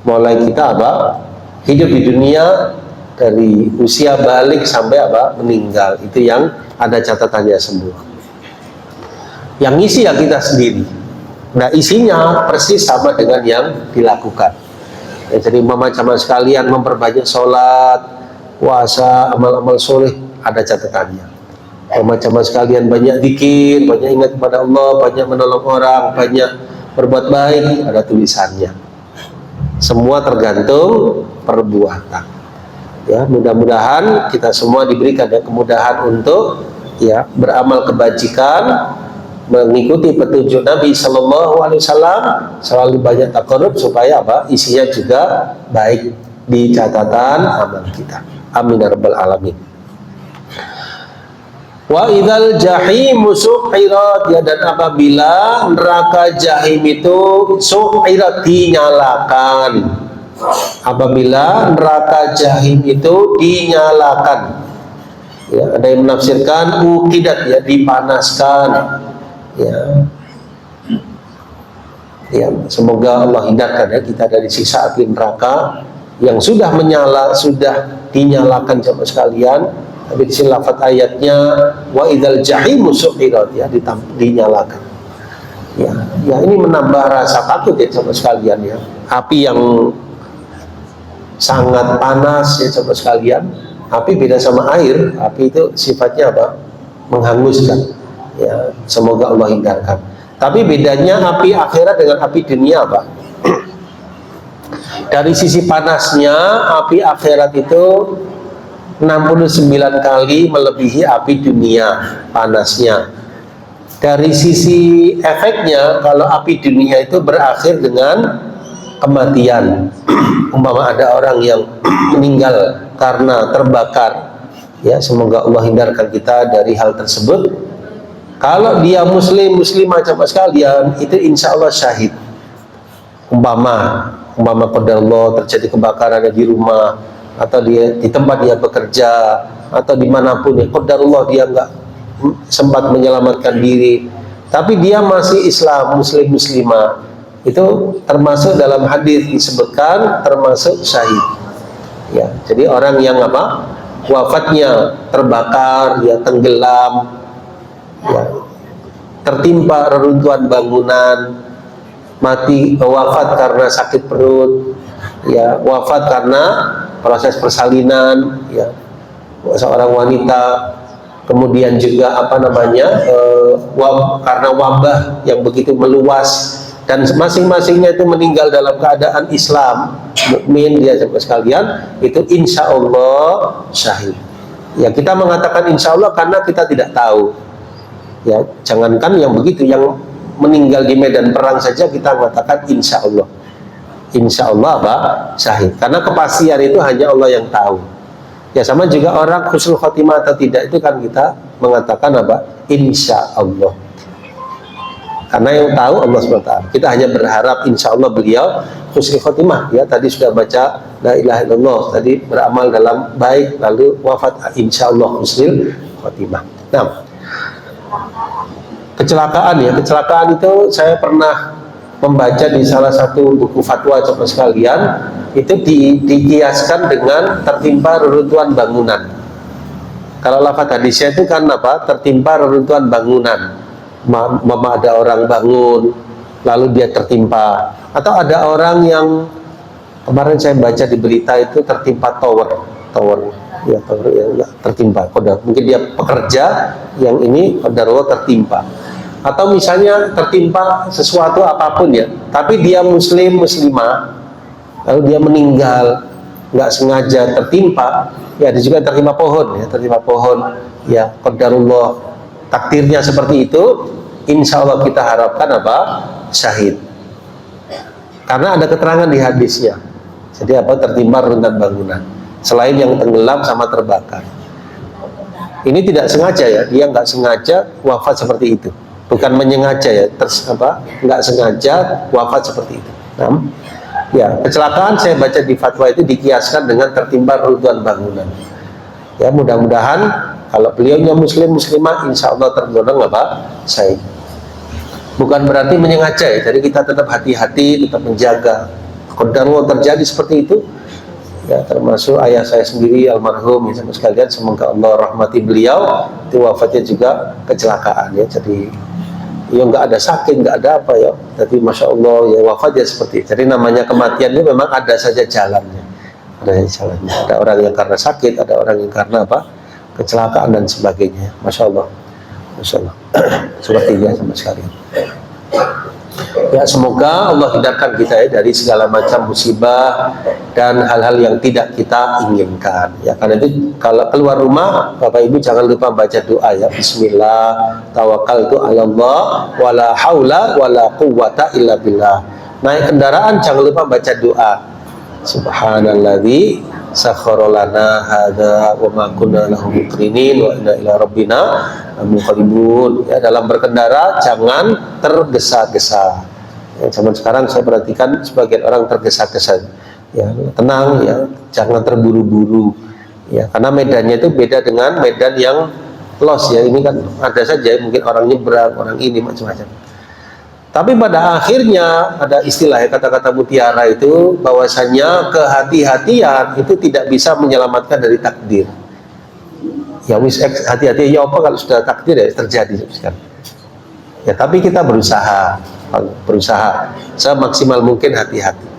mulai kita apa? Hidup di dunia dari usia balik sampai apa? Meninggal. Itu yang ada catatannya semua. Yang ngisi ya kita sendiri. Nah, isinya persis sama dengan yang dilakukan. Ya, jadi macam sekalian memperbanyak sholat, puasa, amal-amal soleh, ada catatannya. Macam sekalian banyak zikir, banyak ingat kepada Allah, banyak menolong orang, banyak berbuat baik, ada tulisannya. Semua tergantung perbuatan. Ya, mudah-mudahan kita semua diberikan kemudahan untuk ya beramal kebajikan, mengikuti petunjuk Nabi Sallallahu Alaihi Wasallam, selalu banyak taqarrub supaya apa? Isinya juga baik di catatan amal kita. Amin ya rabbal alamin. Wa idzal jahimu su'irat, ya, dan apabila neraka jahim itu su'irat, dinyalakan. Apabila neraka jahim itu dinyalakan, ya, ada yang menafsirkan uqidat, ya, dipanaskan, ya. Ya, semoga Allah hindarkan ya kita dari siksa api neraka yang sudah menyala, sudah dinyalakan sama sekalian. Tapi di sini lafaz ayatnya wa idzal jahimu su'irat, ya, dinyalakan. Ya, ya, ini menambah rasa takut ya sama sekalian ya. Api yang sangat panas ya sama sekalian. Api beda sama air. Api itu sifatnya apa? Menghanguskan. Ya, semoga Allah hindarkan. Tapi bedanya api akhirat dengan api dunia apa? Dari sisi panasnya, api akhirat itu 69 kali melebihi api dunia panasnya. Dari sisi efeknya, kalau api dunia itu berakhir dengan kematian. Umpama ada orang yang meninggal karena terbakar, ya, semoga Allah hindarkan kita dari hal tersebut. Kalau dia muslimah sama sekalian, itu insya Allah syahid. Umpama qadarullah terjadi kebakaran di rumah, atau dia di tempat dia bekerja, atau dimanapun ya, qadarullah dia nggak sempat menyelamatkan diri, tapi dia masih Islam, muslimah, itu termasuk dalam hadis disebutkan termasuk syahid. Ya, jadi orang yang apa? Wafatnya terbakar, ya, tenggelam, ya, tertimpa reruntuhan bangunan, mati, wafat karena sakit perut, ya, wafat karena proses persalinan, ya, seorang wanita, kemudian juga apa namanya karena wabah yang begitu meluas, dan masing-masingnya itu meninggal dalam keadaan Islam, mukmin dia sama sekalian, itu insya Allah syahid. Ya, kita mengatakan insya Allah karena kita tidak tahu. Ya, jangankan yang begitu, yang meninggal di medan perang saja kita mengatakan insya Allah. Insya Allah apa? Syahid. Karena kepastian itu hanya Allah yang tahu. Ya, sama juga orang husnul khotimah atau tidak, itu kan kita mengatakan apa? Insya Allah. Karena yang tahu Allah SWT. Kita hanya berharap insya Allah beliau husnul khotimah. Ya, tadi sudah baca la ilaha illallah, tadi beramal dalam baik, lalu wafat insya Allah husnul khotimah. Nah, kecelakaan ya, kecelakaan itu saya pernah membaca di salah satu buku fatwa coba sekalian, itu dikiaskan dengan tertimpa reruntuhan bangunan. Kalau lafaz hadisnya itu kan apa? Tertimpa reruntuhan bangunan. Mama ada orang bangun lalu dia tertimpa, atau ada orang yang kemarin saya baca di berita itu tertimpa tower ya, tower yang tertimpa. Mungkin dia pekerja, yang ini qadarullah tertimpa. Atau misalnya tertimpa sesuatu apapun ya, tapi dia muslimah, lalu dia meninggal nggak sengaja tertimpa, ya, ada juga tertimpa pohon ya, ya, qadarullah, takdirnya seperti itu, insya Allah kita harapkan apa? Syahid. Karena ada keterangan di hadisnya. Jadi apa? Tertimpa reruntuhan bangunan. Selain yang tenggelam sama terbakar. Ini tidak sengaja ya, dia nggak sengaja wafat seperti itu. Bukan menyengaja ya, nggak sengaja wafat seperti itu. Nah, ya, kecelakaan saya baca di fatwa itu dikiaskan dengan tertimpa reruntuhan bangunan. Ya, mudah-mudahan kalau beliaunya muslimah, insya Allah tergolong apa? Syahid. Bukan berarti menyengaja ya, jadi kita tetap hati-hati, tetap menjaga. Kalau terjadi seperti itu, ya, termasuk ayah saya sendiri almarhum, ya, sama sekalian, semoga Allah rahmati beliau, itu wafatnya juga kecelakaan ya, jadi ya nggak ada sakit, nggak ada apa ya, jadi masya Allah ya wafatnya seperti itu. Jadi namanya kematian itu memang ada saja jalannya, ada orang yang karena sakit, ada orang yang karena apa? Kecelakaan dan sebagainya. Masya Allah seperti dia sama sekalian. Ya, semoga Allah hindarkan kita ya dari segala macam musibah dan hal-hal yang tidak kita inginkan. Ya, karena itu kalau keluar rumah, Bapak Ibu jangan lupa baca doa ya. Bismillah, tawakkaltu 'ala Allah, wala haula wala quwwata illa billah. Naik kendaraan jangan lupa baca doa. Subhanalladzi sakhkhara lana hadza wa ma kunna lahu muqrinin wa inna ila rabbina lamunqalibun. Ya, dalam berkendara jangan tergesa-gesa. Ya, zaman sekarang saya perhatikan sebagian orang tergesa-gesa. Ya, tenang ya, jangan terburu-buru. Ya, karena medannya itu beda dengan medan yang los ya. Ini kan ada saja mungkin orang nyebrang, orang ini macam-macam. Tapi pada akhirnya ada istilah ya, kata-kata mutiara itu bahwasanya kehati-hatian itu tidak bisa menyelamatkan dari takdir. Ya wis hati-hati ya apa kalau sudah takdir ya terjadi sekarang. Ya tapi kita berusaha semaksimal mungkin hati-hati.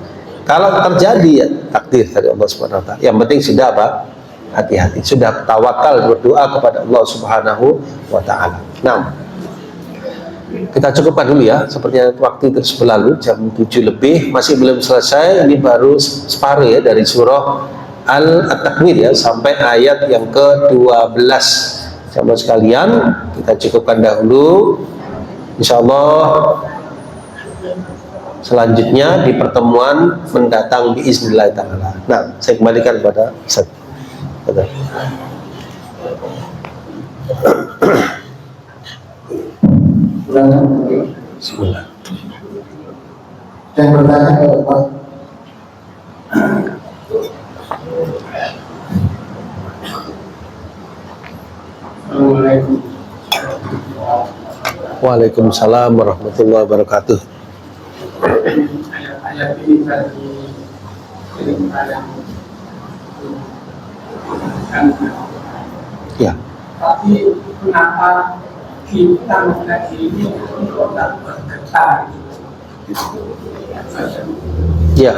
Kalau terjadi ya takdir dari Allah Subhanahu wa taala. Yang penting sudah apa? Hati-hati, sudah tawakal berdoa kepada Allah Subhanahu wa taala. Nah, kita cukupkan dulu ya, sepertinya waktu terus berlalu, jam 7 lebih, masih belum selesai, ini baru separuh ya dari surah Al-Takwir ya, sampai ayat yang ke-12. Sama sekalian, kita cukupkan dahulu. Insya Allah selanjutnya di pertemuan mendatang biiznillah ta'ala. Nah, saya kembalikan kepada Ustaz. Bismillah. Yang bertanya ke Pak. Assalamualaikum. Waalaikumsalam warahmatullahi wabarakatuh. Ayat ini tadi Ya. Tapi kenapa kita mengaji ini untuk tak bergetar? Ya.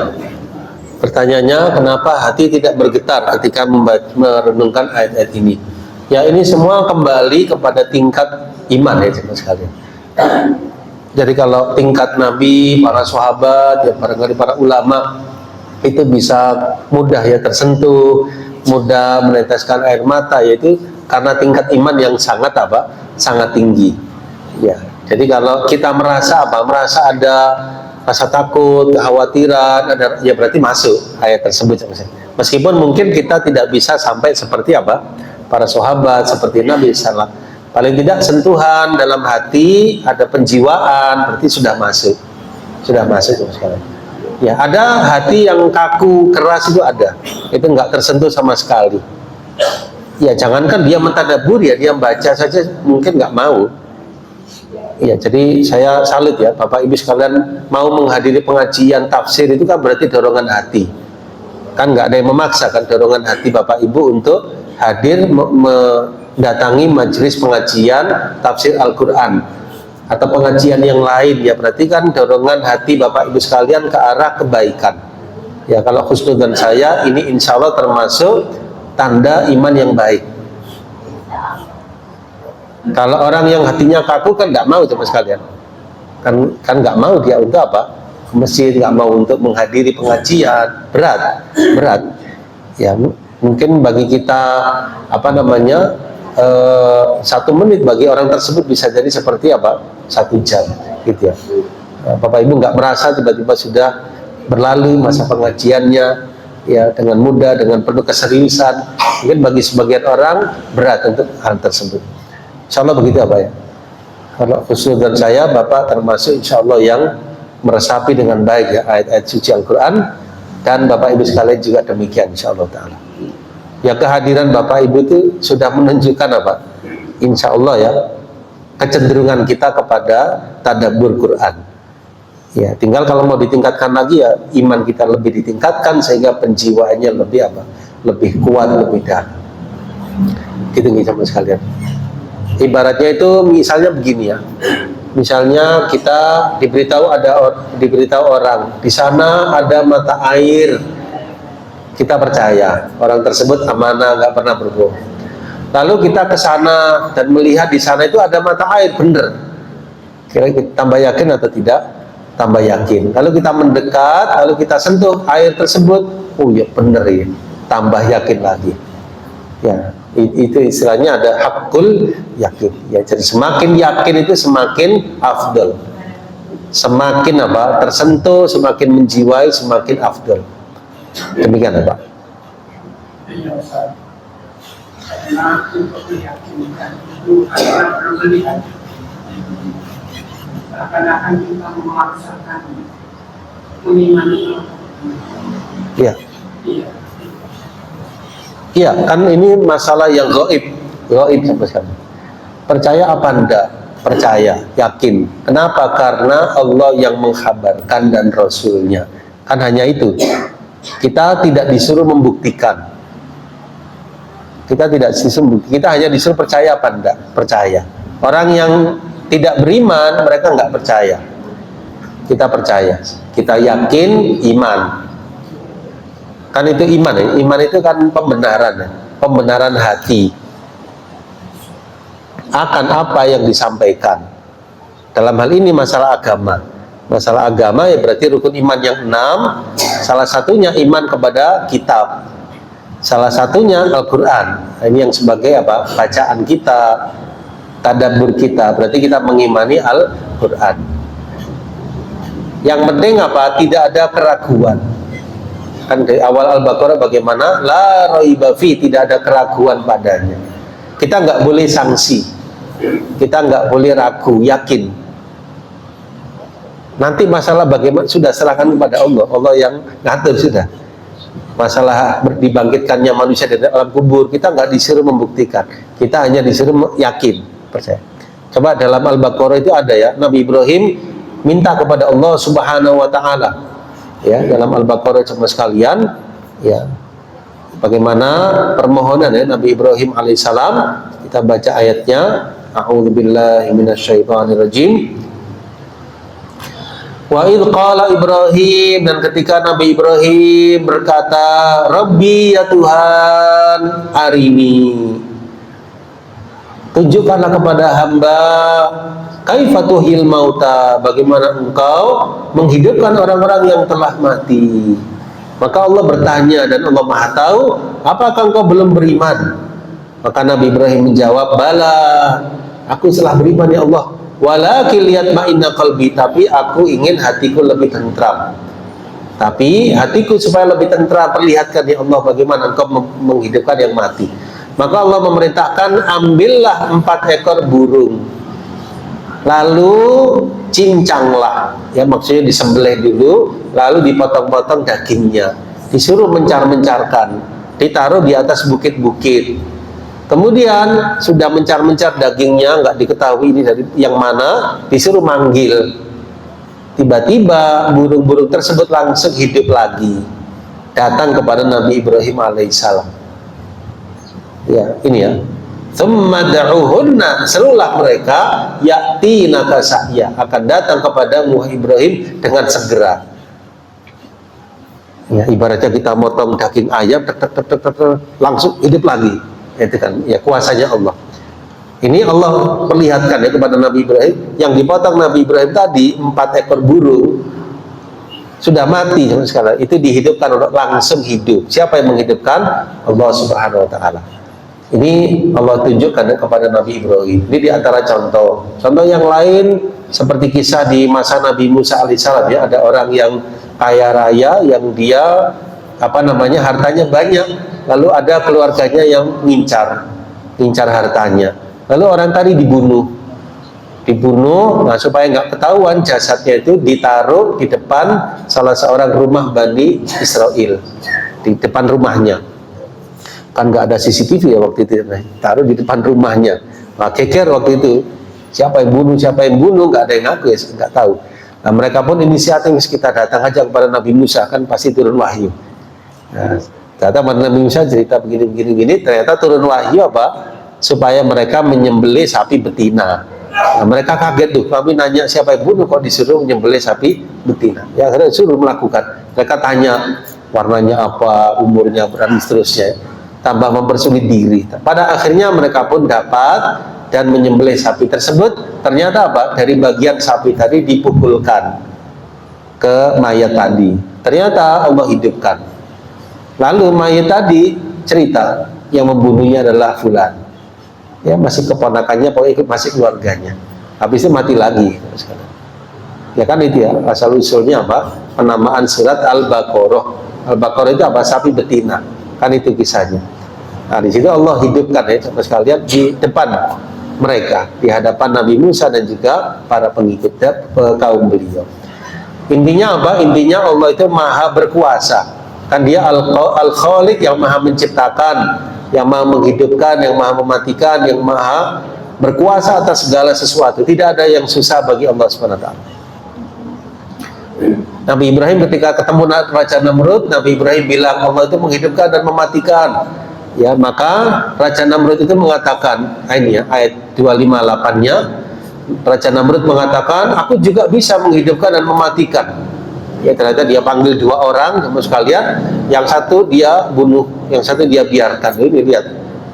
Pertanyaannya, kenapa hati tidak bergetar ketika merenungkan ayat-ayat ini? Ya, ini semua kembali kepada tingkat iman ya teman sekalian. Jadi kalau tingkat Nabi, para sahabat, ya barangkali para ulama itu bisa mudah ya tersentuh, mudah meneteskan air mata, yaitu karena tingkat iman yang sangat apa? Sangat tinggi. Ya. Jadi kalau kita merasa apa? Merasa ada rasa takut, kekhawatiran, ada, ya berarti masuk ayat tersebut. Meskipun mungkin kita tidak bisa sampai seperti apa? Para sahabat, seperti Nabi SAW. Paling tidak sentuhan dalam hati, ada penjiwaan, berarti sudah masuk. Sudah masuk sekali. Ya, ada hati yang kaku, keras itu ada. Itu nggak tersentuh sama sekali. Ya, jangankan dia mentadabbur ya, dia baca saja mungkin nggak mau. Ya, jadi saya salut ya, Bapak Ibu sekalian mau menghadiri pengajian tafsir itu kan berarti dorongan hati. Kan nggak ada yang memaksa kan, dorongan hati Bapak Ibu untuk hadir mendatangi majelis pengajian tafsir Al-Quran atau pengajian yang lain, ya berarti kan dorongan hati Bapak Ibu sekalian ke arah kebaikan. Ya, kalau khusnudzan saya ini insya Allah termasuk tanda iman yang baik. Kalau orang yang hatinya kaku kan nggak mau teman sekalian, kan nggak mau dia untuk apa? Ke masjid, nggak mau untuk menghadiri pengajian, berat. Ya, mungkin bagi kita apa namanya 1 menit bagi orang tersebut bisa jadi seperti apa 1 jam gitu ya. Bapak Ibu nggak merasa tiba-tiba sudah berlalu masa pengajiannya ya dengan mudah, dengan penuh keseriusan. Mungkin bagi sebagian orang berat untuk hal tersebut. Insya Allah begitu apa ya. Kalau khusnudzan saya, Bapak termasuk insya Allah yang meresapi dengan baik ya ayat-ayat suci Al-Quran, dan Bapak Ibu sekalian juga demikian insya Allah ta'ala. Ya, kehadiran Bapak Ibu itu sudah menunjukkan apa? Insya Allah ya, kecenderungan kita kepada tadabbur Quran. Ya, tinggal kalau mau ditingkatkan lagi ya, iman kita lebih ditingkatkan sehingga penjiwaannya lebih apa? Lebih kuat, lebih dalam. Gitu nih sama sekalian. Ibaratnya itu misalnya begini ya. Misalnya kita diberitahu orang di sana ada mata air. Kita percaya orang tersebut amanah, nggak pernah berbohong. Lalu kita ke sana dan melihat di sana itu ada mata air, bener. Kira kita tambah yakin atau tidak? tambah yakin. Kalau kita mendekat, lalu kita sentuh air tersebut, oh ya benar ya, tambah yakin lagi. Ya, itu istilahnya ada hakul yakin. Ya, jadi semakin yakin itu semakin afdal. Semakin apa? Tersentuh, semakin menjiwai, semakin afdal. Demikian Pak. Iya, Ustaz. Karena untuk meyakinkan itu adalah berlebihan. Seakan-akan kita memaksakan mengimani. Iya. Iya. Iya, kan ini masalah yang gaib sampai sekarang. Percaya apa enggak? Percaya, yakin. Kenapa? Karena Allah yang mengkhabarkan dan Rasulnya. Kan hanya itu. Kita tidak disuruh membuktikan. Kita tidak disuruh membuktikan. Kita hanya disuruh percaya apa enggak? Percaya. Orang yang tidak beriman, mereka enggak percaya. Kita percaya. Kita yakin, iman. Kan itu iman ya. Iman itu kan pembenaran ya. Pembenaran hati akan apa yang disampaikan. Dalam hal ini masalah agama. Masalah agama ya berarti rukun iman yang 6. Salah satunya iman kepada kitab. Salah satunya Al-Quran. Ini yang sebagai apa? Bacaan kita, tadabbur kita. Berarti kita mengimani Al-Quran. Yang penting apa? Tidak ada keraguan. Kan dari awal Al-Baqarah bagaimana? La raiba fi, tidak ada keraguan padanya. Kita nggak boleh sanksi. Kita nggak boleh ragu, yakin. Nanti masalah bagaimana sudah serahkan kepada Allah. Allah yang ngatur sudah. Masalah dibangkitkannya manusia dari alam kubur, kita nggak disuruh membuktikan. Kita hanya disuruh yakin, percaya. Coba dalam Al-Baqarah itu ada ya, Nabi Ibrahim minta kepada Allah Subhanahu wa taala. Ya, dalam Al-Baqarah sama sekalian, ya. Bagaimana permohonan ya Nabi Ibrahim alaihissalam, kita baca ayatnya. A'udzubillahi minasyaitonirrajim. Wa idh qala Ibrahim, dan ketika Nabi Ibrahim berkata, Rabbi ya Tuhan, arini, tunjukkanlah kepada hamba kaifatuhil mauta, bagaimana engkau menghidupkan orang-orang yang telah mati. Maka Allah bertanya dan Allah Maha tahu, apakah engkau belum beriman? Maka Nabi Ibrahim menjawab, bala, aku telah beriman ya Allah. Walakin liyatma'inna qalbi, tapi aku ingin hatiku lebih tentram. Tapi hatiku supaya lebih tentram, perlihatkan ya Allah bagaimana engkau menghidupkan yang mati. Maka Allah memerintahkan, ambillah 4 ekor burung, lalu cincanglah, ya maksudnya disembelih dulu, lalu dipotong-potong dagingnya, disuruh mencar-mencarkan, ditaruh di atas bukit-bukit. Kemudian sudah mencar-mencar dagingnya, nggak diketahui ini dari yang mana, disuruh manggil. Tiba-tiba burung-burung tersebut langsung hidup lagi, datang kepada Nabi Ibrahim alaihissalam. Ya, ini ya. Tsumma da'uhunna, serulah mereka, ya'tinaka sa'ya, akan datang kepada Ibrahim dengan segera. Ya, ibaratnya kita motong daging ayam, langsung hidup lagi. Itu kan ya kuasanya Allah. Ini Allah perlihatkan ya kepada Nabi Ibrahim. Yang dipotong Nabi Ibrahim tadi 4 ekor burung sudah mati sama sekali, itu dihidupkan, langsung hidup. Siapa yang menghidupkan? Allah Subhanahu wa taala. Ini Allah tunjukkan ya kepada Nabi Ibrahim. Ini diantara contoh. Contoh yang lain seperti kisah di masa Nabi Musa alaihissalam ya, ada orang yang kaya raya yang dia hartanya banyak, lalu ada keluarganya yang ngincar hartanya, lalu orang tadi dibunuh, nah supaya nggak ketahuan jasadnya itu ditaruh di depan salah seorang rumah Bani Israel, di depan rumahnya, kan nggak ada CCTV ya waktu itu, taruh di depan rumahnya. Nah, keker waktu itu siapa yang bunuh nggak ada yang ngaku ya, nggak tahu. Nah, mereka pun inisiatif, kita datang aja kepada Nabi Musa, kan pasti turun wahyu. Nah, ternyata Nabi Musa cerita begini, ternyata turun wahyu apa? Supaya mereka menyembelih sapi betina. Nah, mereka kaget tuh, kami nanya siapa yang bunuh kok disuruh menyembelih sapi betina. Ya, saya suruh melakukan. Mereka tanya warnanya apa, umurnya berapa, seterusnya. Tambah mempersulit diri. Pada akhirnya mereka pun dapat dan menyembelih sapi tersebut. Ternyata apa? Dari bagian sapi tadi dipukulkan. ke mayat tadi. Ternyata Allah hidupkan. Lalu mayat tadi cerita yang membunuhnya adalah fulan. Ya, masih keponakannya, pokoknya masih keluarganya. Habis itu mati lagi. Ya kan itu ya, asal usulnya apa? Penamaan surat Al-Baqarah. Al-Baqarah itu apa? Sapi betina. Kan itu kisahnya. Nah, di situ Allah hidupkan ya, saudara sekalian, di depan mereka, di hadapan Nabi Musa dan juga para pengikutnya, kaum beliau. Intinya apa? Intinya Allah itu maha berkuasa. Kan dia Al-Khaliq, yang maha menciptakan, yang maha menghidupkan, yang maha mematikan, yang maha berkuasa atas segala sesuatu. Tidak ada yang susah bagi Allah SWT. Nabi Ibrahim ketika ketemu Raja Namrud, Nabi Ibrahim bilang Allah itu menghidupkan dan mematikan. Ya, maka Raja Namrud itu mengatakan, ini ya, ayat 258-nya, Raja Namrud mengatakan, aku juga bisa menghidupkan dan mematikan. Ya, ternyata dia panggil dua orang, teman sekalian, yang satu dia bunuh, yang satu dia biarkan. Ini lihat,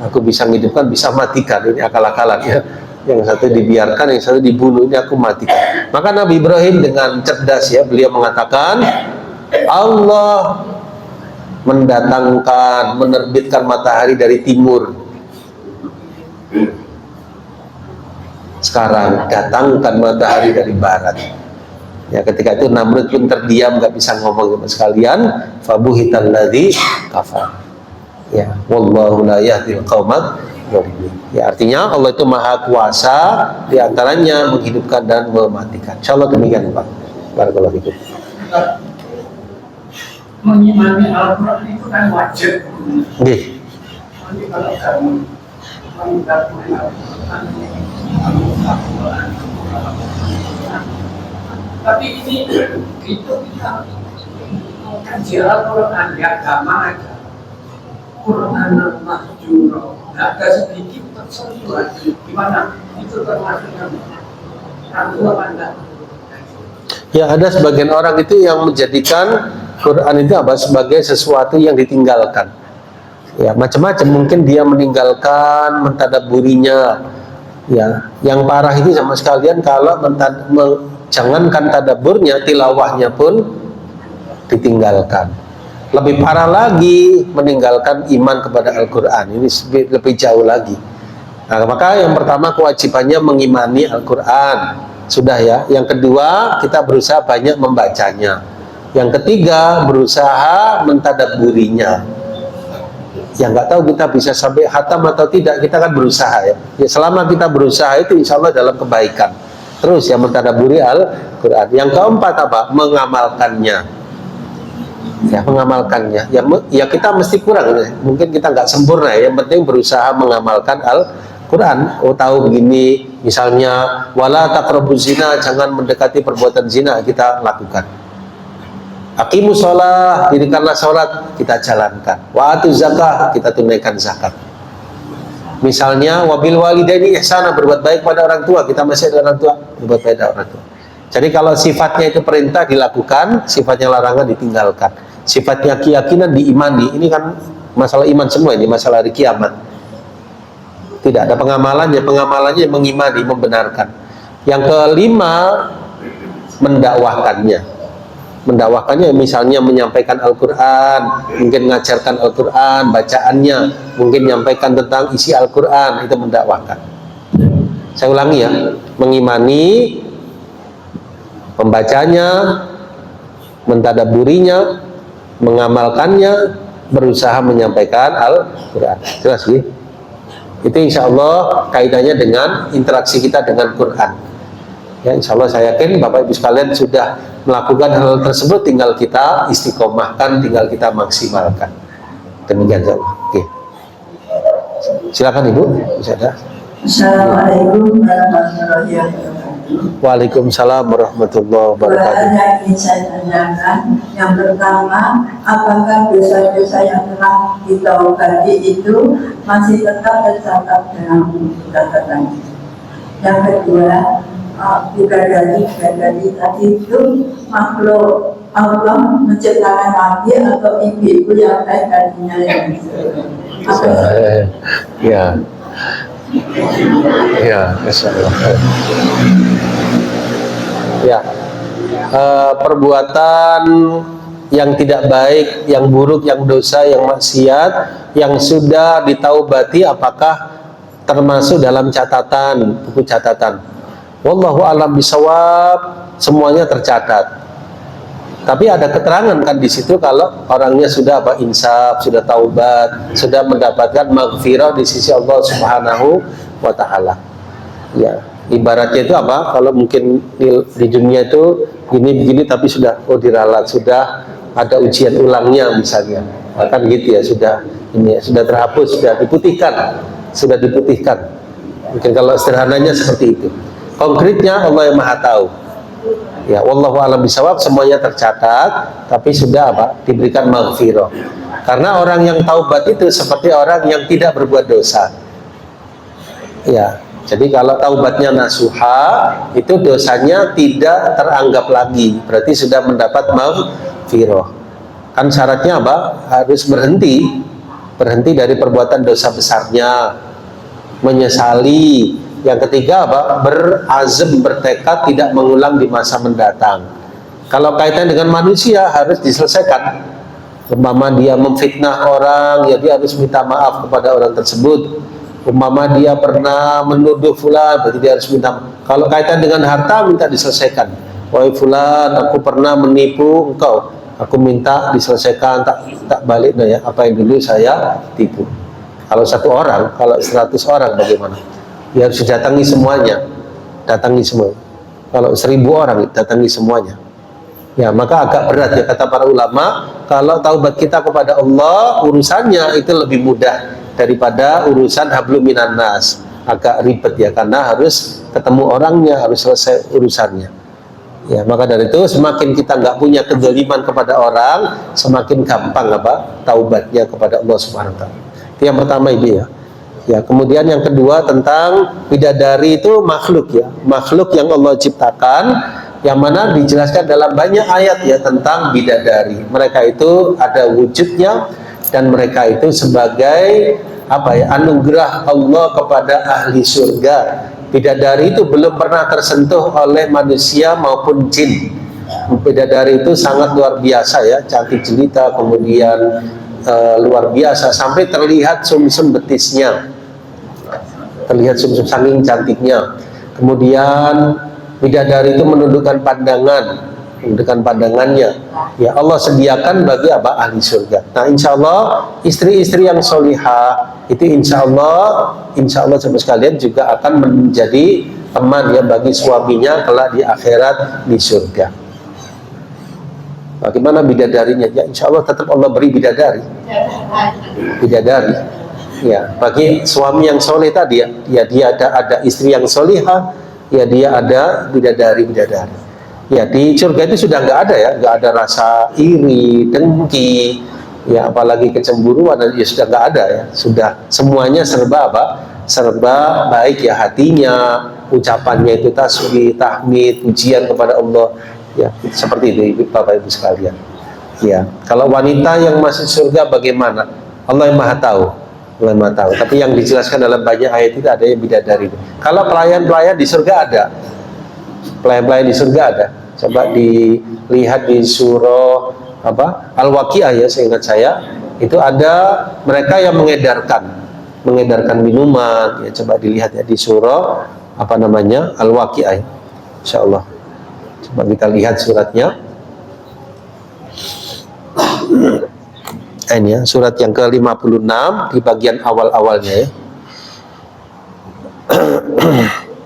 aku bisa menghidupkan, bisa matikan. Ini akal-akalan ya. Yang satu dibiarkan, yang satu dibunuh, ini aku matikan. Maka Nabi Ibrahim dengan cerdas ya, beliau mengatakan, Allah mendatangkan, menerbitkan matahari dari timur. Sekarang datangkan matahari dari barat. Ya, ketika itu Namrud pun terdiam, nggak bisa ngomong sama sekalian. Fabuhital ladzi kafar. Ya, wallahu la yahdil qaumat dzalimin. Ya, artinya Allah itu maha kuasa, di antaranya menghidupkan dan mematikan. Insyaallah demikian, Pak. Barakallahu fikum. Mengimani Al-Quran itu kan wajib. Nggih. Nanti kalau kamu mengimani Al-Quran, tapi ini itu kita kaji Al-Quran ya agama aja. Quran al-mahjur, ada sedikit tersentuh. Gimana? Itu termasuk rangkup apa enggak? Ya, ada sebagian orang itu yang menjadikan Quran itu apa? Sebagai sesuatu yang ditinggalkan. Ya, macam-macam, mungkin dia meninggalkan mentadaburinya. Ya, yang parah itu sama sekalian kalau jangankan tadaburnya, tilawahnya pun ditinggalkan. Lebih parah lagi meninggalkan iman kepada Al-Quran. Ini lebih jauh lagi. Nah, maka yang pertama kewajibannya mengimani Al-Quran. Sudah ya. Yang kedua, kita berusaha banyak membacanya. Yang ketiga, berusaha mentadaburinya. Ya, nggak tahu kita bisa sampai khatam atau tidak, kita kan berusaha ya. Ya, selama kita berusaha itu insya Allah dalam kebaikan. Terus ya, mentadaburi Al-Quran. Yang keempat apa? Mengamalkannya. Ya, mengamalkannya. Ya kita mesti kurang. Mungkin kita nggak sempurna. Yang penting berusaha mengamalkan Al-Quran. Oh, tahu begini, misalnya wala taqrabuz zina, jangan mendekati perbuatan zina, kita lakukan. Aqimus shalah, dirikanlah sholat, kita jalankan. Wa atuz zakah, kita tunaikan zakat. Misalnya wabil walidaini ihsana, berbuat baik pada orang tua, kita masih ada orang tua, berbuat baik pada orang tua. Jadi kalau sifatnya itu perintah dilakukan, sifatnya larangan ditinggalkan. Sifatnya keyakinan diimani. Ini kan masalah iman semua, ini masalah hari kiamat. Tidak ada pengamalannya, pengamalannya mengimani, membenarkan. Yang kelima, mendakwahkannya. Mendakwahkannya misalnya menyampaikan Al-Quran, mungkin mengajarkan Al-Quran, bacaannya, mungkin menyampaikan tentang isi Al-Quran, itu mendakwahkan. Saya ulangi ya, mengimani, pembacanya, mentadaburinya, mengamalkannya, berusaha menyampaikan Al-Quran. Jelas sih? Itu insya Allah kaitannya dengan interaksi kita dengan Quran. Ya, insya Allah saya yakin Bapak Ibu sekalian sudah melakukan hal tersebut, tinggal kita istiqomahkan, tinggal kita maksimalkan. Demikian insya Allah. Oke. Silakan Ibu. Bisa ada. Assalamualaikum warahmatullahi wabarakatuh. Waalaikumsalam warahmatullahi wabarakatuh. Yang ingin saya tanyakan, yang pertama, apakah dosa-dosa yang telah ditaubati itu masih tetap tercatat dalam catatan? Yang kedua, bidadari tadi itu makhluk Allah menciptakan laki atau ibu yang baik hatinya yang ya. Ya, insyaallah. Ya. perbuatan yang tidak baik, yang buruk, yang dosa, yang maksiat, yang sudah ditaubati, apakah termasuk dalam catatan, buku catatan? Wallahu a'lam bishawab, semuanya tercatat. Tapi ada keterangan kan di situ kalau orangnya sudah insaf, sudah taubat, sudah mendapatkan maghfirah di sisi Allah Subhanahu wa taala. Ya, ibaratnya itu apa? Kalau mungkin di dunia itu begini tapi sudah diralat, sudah ada ujian ulangnya misalnya. Kan gitu ya, sudah sudah terhapus, sudah diputihkan. Mungkin kalau sederhananya seperti itu. Konkretnya Allah yang Maha tahu. Ya, wallahu a'lam bishawab, semuanya tercatat, tapi sudah diberikan maghfirah. Karena orang yang taubat itu seperti orang yang tidak berbuat dosa. Ya, jadi kalau taubatnya nasuha, itu dosanya tidak teranggap lagi, berarti sudah mendapat maghfirah. Kan syaratnya harus berhenti dari perbuatan dosa besarnya, menyesali. Yang ketiga berazam, bertekad tidak mengulang di masa mendatang. Kalau kaitan dengan manusia harus diselesaikan. Umpama dia memfitnah orang, ya dia harus minta maaf kepada orang tersebut. Umpama dia pernah menuduh fulan, berarti dia harus minta maaf. Kalau kaitan dengan harta, minta diselesaikan. Wahai fulan, aku pernah menipu engkau, aku minta diselesaikan, tak balik ya apa yang dulu saya tipu. Kalau satu orang, kalau 100 orang bagaimana? Ya harus datangi semuanya, Kalau 1000 orang datangi semuanya. Ya, maka agak berat ya kata para ulama. Kalau taubat kita kepada Allah, urusannya itu lebih mudah daripada urusan hablum minan nas. Agak ribet ya, karena harus ketemu orangnya, harus selesai urusannya. Ya, maka dari itu semakin kita nggak punya kezaliman kepada orang, semakin gampang taubatnya kepada Allah Subhanahu wa taala. Itu yang pertama Ibu ya. Ya, kemudian yang kedua tentang bidadari itu makhluk ya, makhluk yang Allah ciptakan, yang mana dijelaskan dalam banyak ayat ya tentang bidadari. Mereka itu ada wujudnya dan mereka itu sebagai anugerah Allah kepada ahli surga. Bidadari itu belum pernah tersentuh oleh manusia maupun jin. Bidadari itu sangat luar biasa ya, cantik jelita, kemudian luar biasa sampai terlihat sumsum betisnya. Terlihat sumsum saking cantiknya. Kemudian bidadari itu menundukkan pandangannya. Ya Allah sediakan bagi ahli surga. Nah, insya Allah istri-istri yang solihah itu insya Allah sahabat sekalian juga akan menjadi teman ya bagi suaminya kelak di akhirat di surga. Bagaimana bidadarinya? Ya insya Allah tetap Allah beri bidadari. Ya, bagi suami yang soleh tadi ya dia ada istri yang solihah, ya dia ada bidadari. Ya di surga itu sudah nggak ada ya, nggak ada rasa iri, dengki, ya apalagi kecemburuan, ya sudah nggak ada ya, sudah semuanya serba baik ya, hatinya, ucapannya itu tasbih, tahmid, pujian kepada Allah, ya seperti itu Bapak Ibu sekalian. Ya, kalau wanita yang masuk surga bagaimana? Allah yang Maha tahu. Tapi yang dijelaskan dalam banyak ayat itu ada yang bidadari. Kalau pelayan-pelayan di surga ada, pelayan-pelayan di surga ada. Coba dilihat di surah Al-Waqiah ya, seingat saya itu ada mereka yang mengedarkan minuman. Ya, coba dilihat ya di surah Al-Waqiah. Ya. Insya Allah. Coba kita lihat suratnya. Ini ya, surat yang ke-56 di bagian awal-awalnya ya.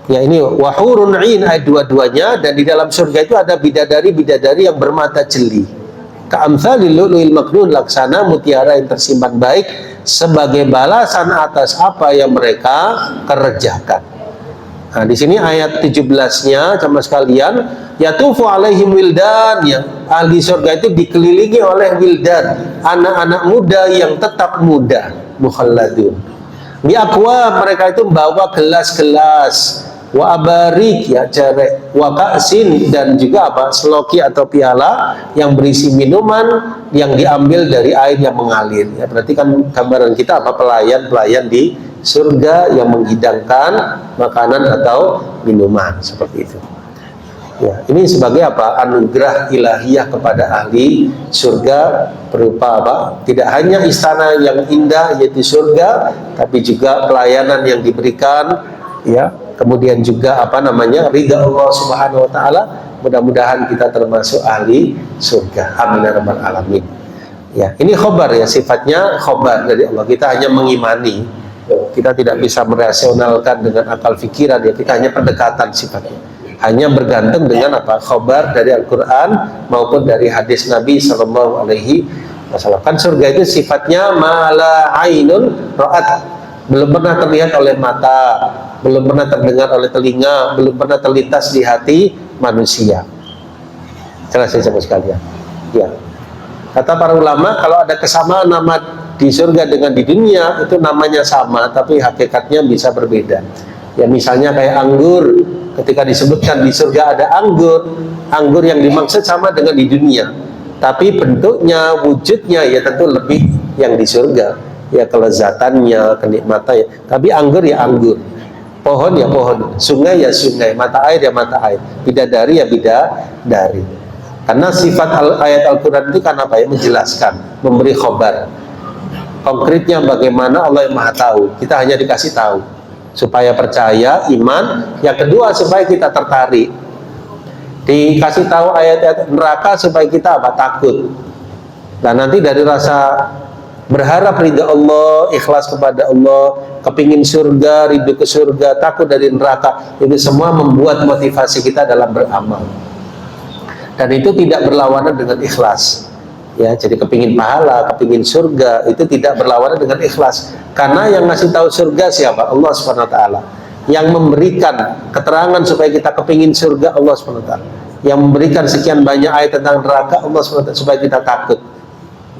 Ya ini wahurun 'ain ayat dua-duanya, dan di dalam surga itu ada bidadari yang bermata jeli. Ka'amtsalil lu'lu'il maknun, laksana mutiara yang tersimpan baik sebagai balasan atas apa yang mereka kerjakan. Nah, di sini ayat 17-nya sama sekalian, yatufu alaihim wildan, ya ahli surga itu dikelilingi oleh wildan, anak-anak muda yang tetap muda, mukhalladun. Di aqwa, mereka itu membawa gelas-gelas, wa abarik ya jarek, wa ka'sin, dan juga seloki atau piala yang berisi minuman yang diambil dari air yang mengalir. Ya berarti kan gambaran kita pelayan-pelayan di surga yang menghidangkan makanan atau minuman seperti itu. Ya, ini sebagai apa? Anugerah ilahiyah kepada ahli surga berupa apa? Tidak hanya istana yang indah yaitu surga, tapi juga pelayanan yang diberikan, ya. Kemudian juga apa namanya? Ridha Allah Subhanahu wa taala. Mudah-mudahan kita termasuk ahli surga. Amin ya rabbal alamin. Ya, ini khobar ya, sifatnya khobar dari Allah. Kita hanya mengimani. Kita tidak bisa merasionalkan dengan akal pikiran ya. Kita hanya pendekatan sifatnya. Hanya bergantung dengan apa? Khobar dari Al-Quran maupun dari hadis Nabi Sallallahu Alaihi Wasallam. Kan surga itu sifatnya mala ainun ra'at, belum pernah terlihat oleh mata, belum pernah terdengar oleh telinga, belum pernah terlintas di hati manusia. Jelas ya sahabat sekalian. Ya. Kata para ulama, kalau ada kesamaan nama di surga dengan di dunia, itu namanya sama, tapi hakikatnya bisa berbeda. Ya misalnya kayak anggur, ketika disebutkan di surga ada anggur yang dimaksud sama dengan di dunia, tapi bentuknya, wujudnya ya tentu lebih yang di surga, ya kelezatannya, kenikmatannya. Tapi anggur ya anggur, pohon ya pohon, sungai ya sungai, mata air ya mata air, bidadari ya bidadari. Karena sifat ayat Al-Quran itu kan apa ya? Menjelaskan, memberi khobar. Konkretnya bagaimana Allah yang maha tahu, kita hanya dikasih tahu supaya percaya, iman. Yang kedua supaya kita tertarik, dikasih tahu ayat-ayat neraka supaya kita apa? Takut. Dan nanti dari rasa berharap ridha Allah, ikhlas kepada Allah, kepingin surga, ridho ke surga, takut dari neraka, ini semua membuat motivasi kita dalam beramal. Dan itu tidak berlawanan dengan ikhlas. Ya, jadi kepingin pahala, kepingin surga, itu tidak berlawanan dengan ikhlas. Karena yang ngasih tahu surga siapa? Allah Subhanahu wa taala. Yang memberikan keterangan supaya kita kepingin surga, Allah Subhanahu wa taala. Yang memberikan sekian banyak ayat tentang neraka, Allah Subhanahu wa taala, supaya kita takut.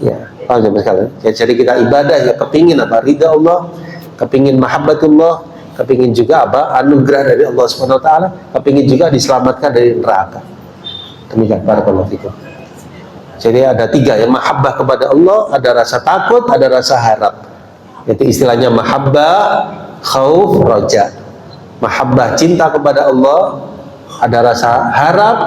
Ya, paham sekalian. Ya, jadi kita ibadah ya kepingin apa? Ridha Allah, kepingin mahabbatullah, kepingin juga apa? Anugerah dari Allah Subhanahu wa taala, kepingin juga diselamatkan dari neraka. Demikian barakallahu fikum. Jadi ada tiga ya, mahabbah kepada Allah, ada rasa takut, ada rasa harap. Itu istilahnya mahabbah, khauf, roja. Mahabbah cinta kepada Allah, ada rasa harap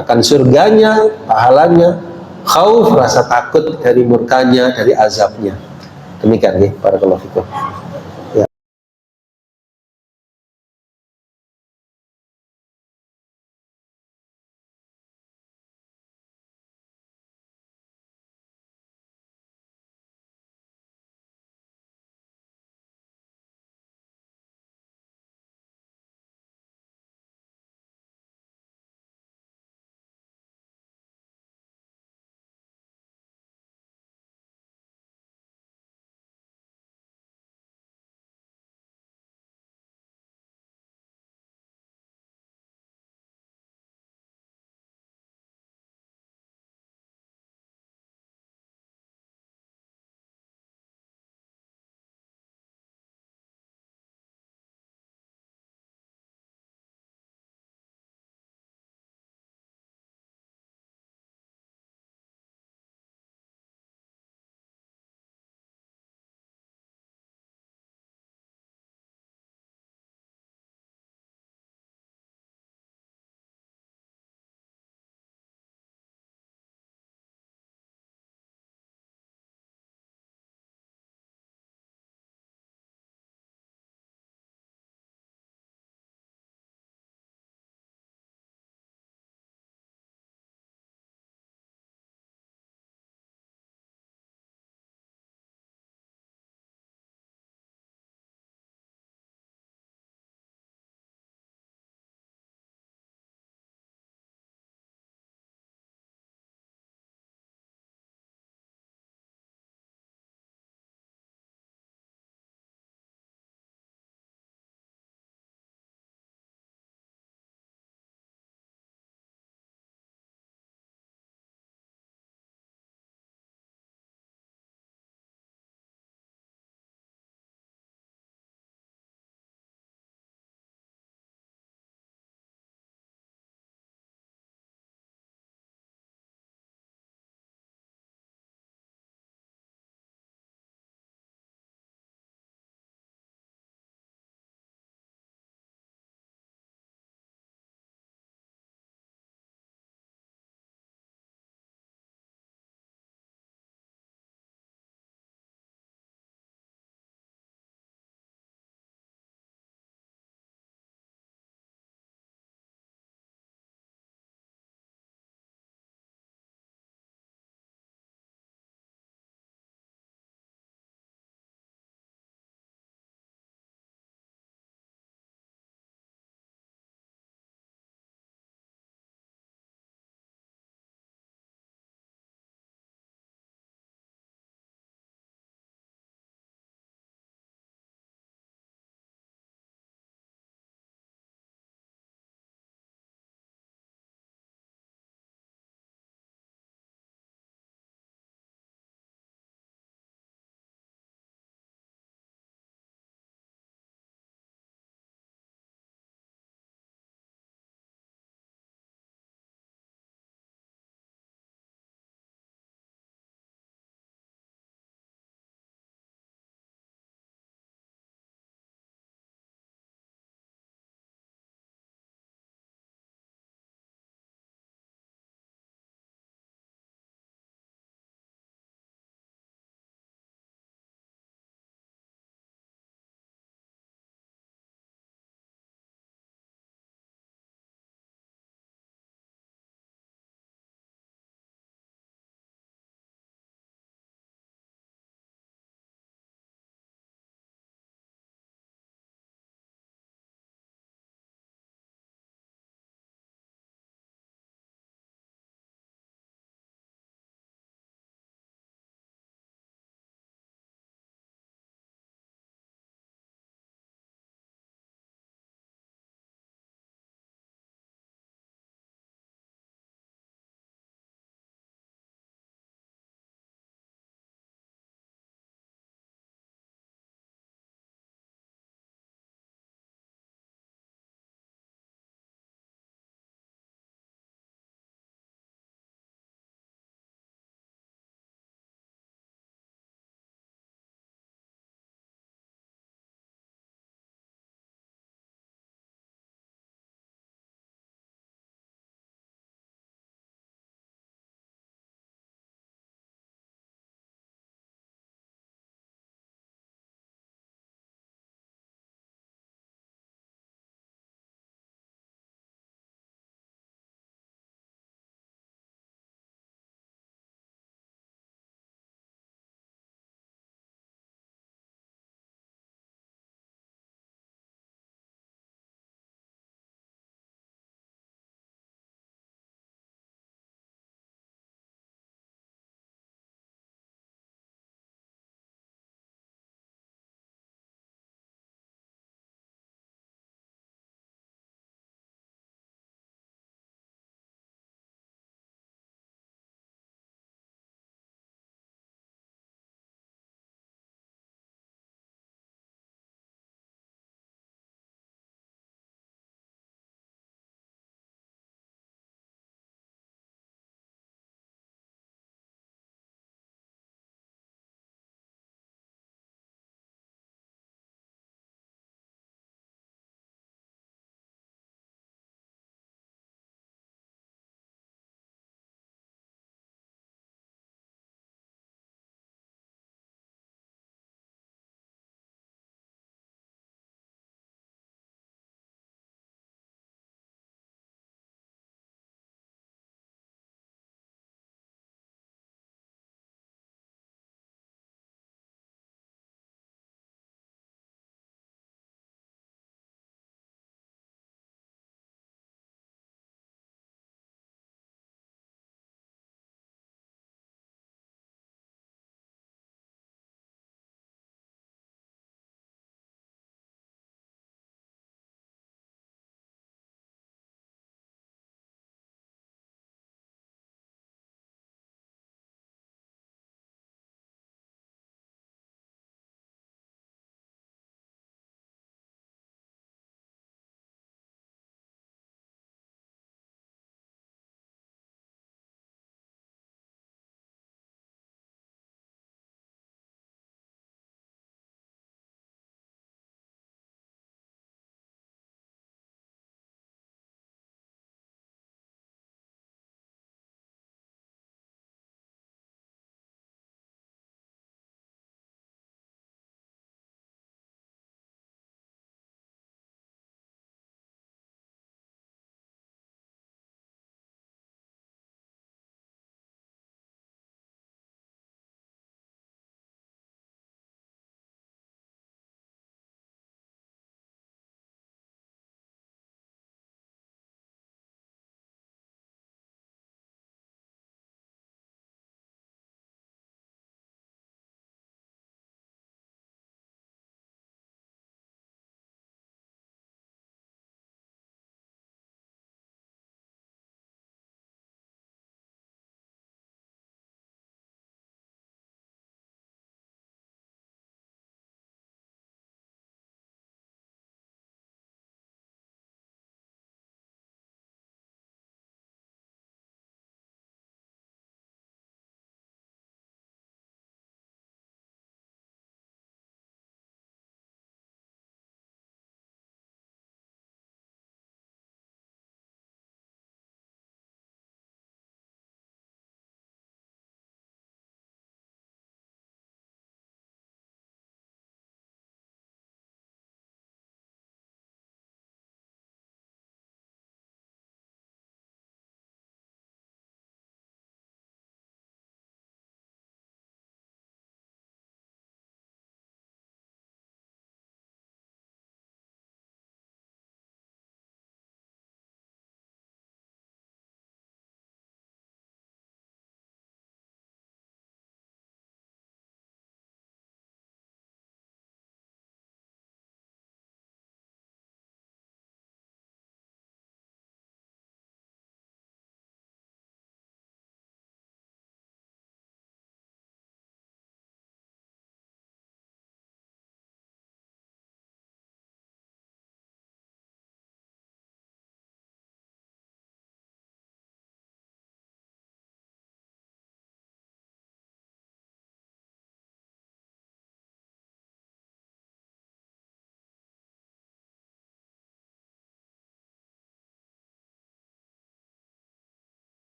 akan surganya, pahalanya. Khauf rasa takut dari murkanya, dari azabnya. Demikian ya, barakallahu fikum.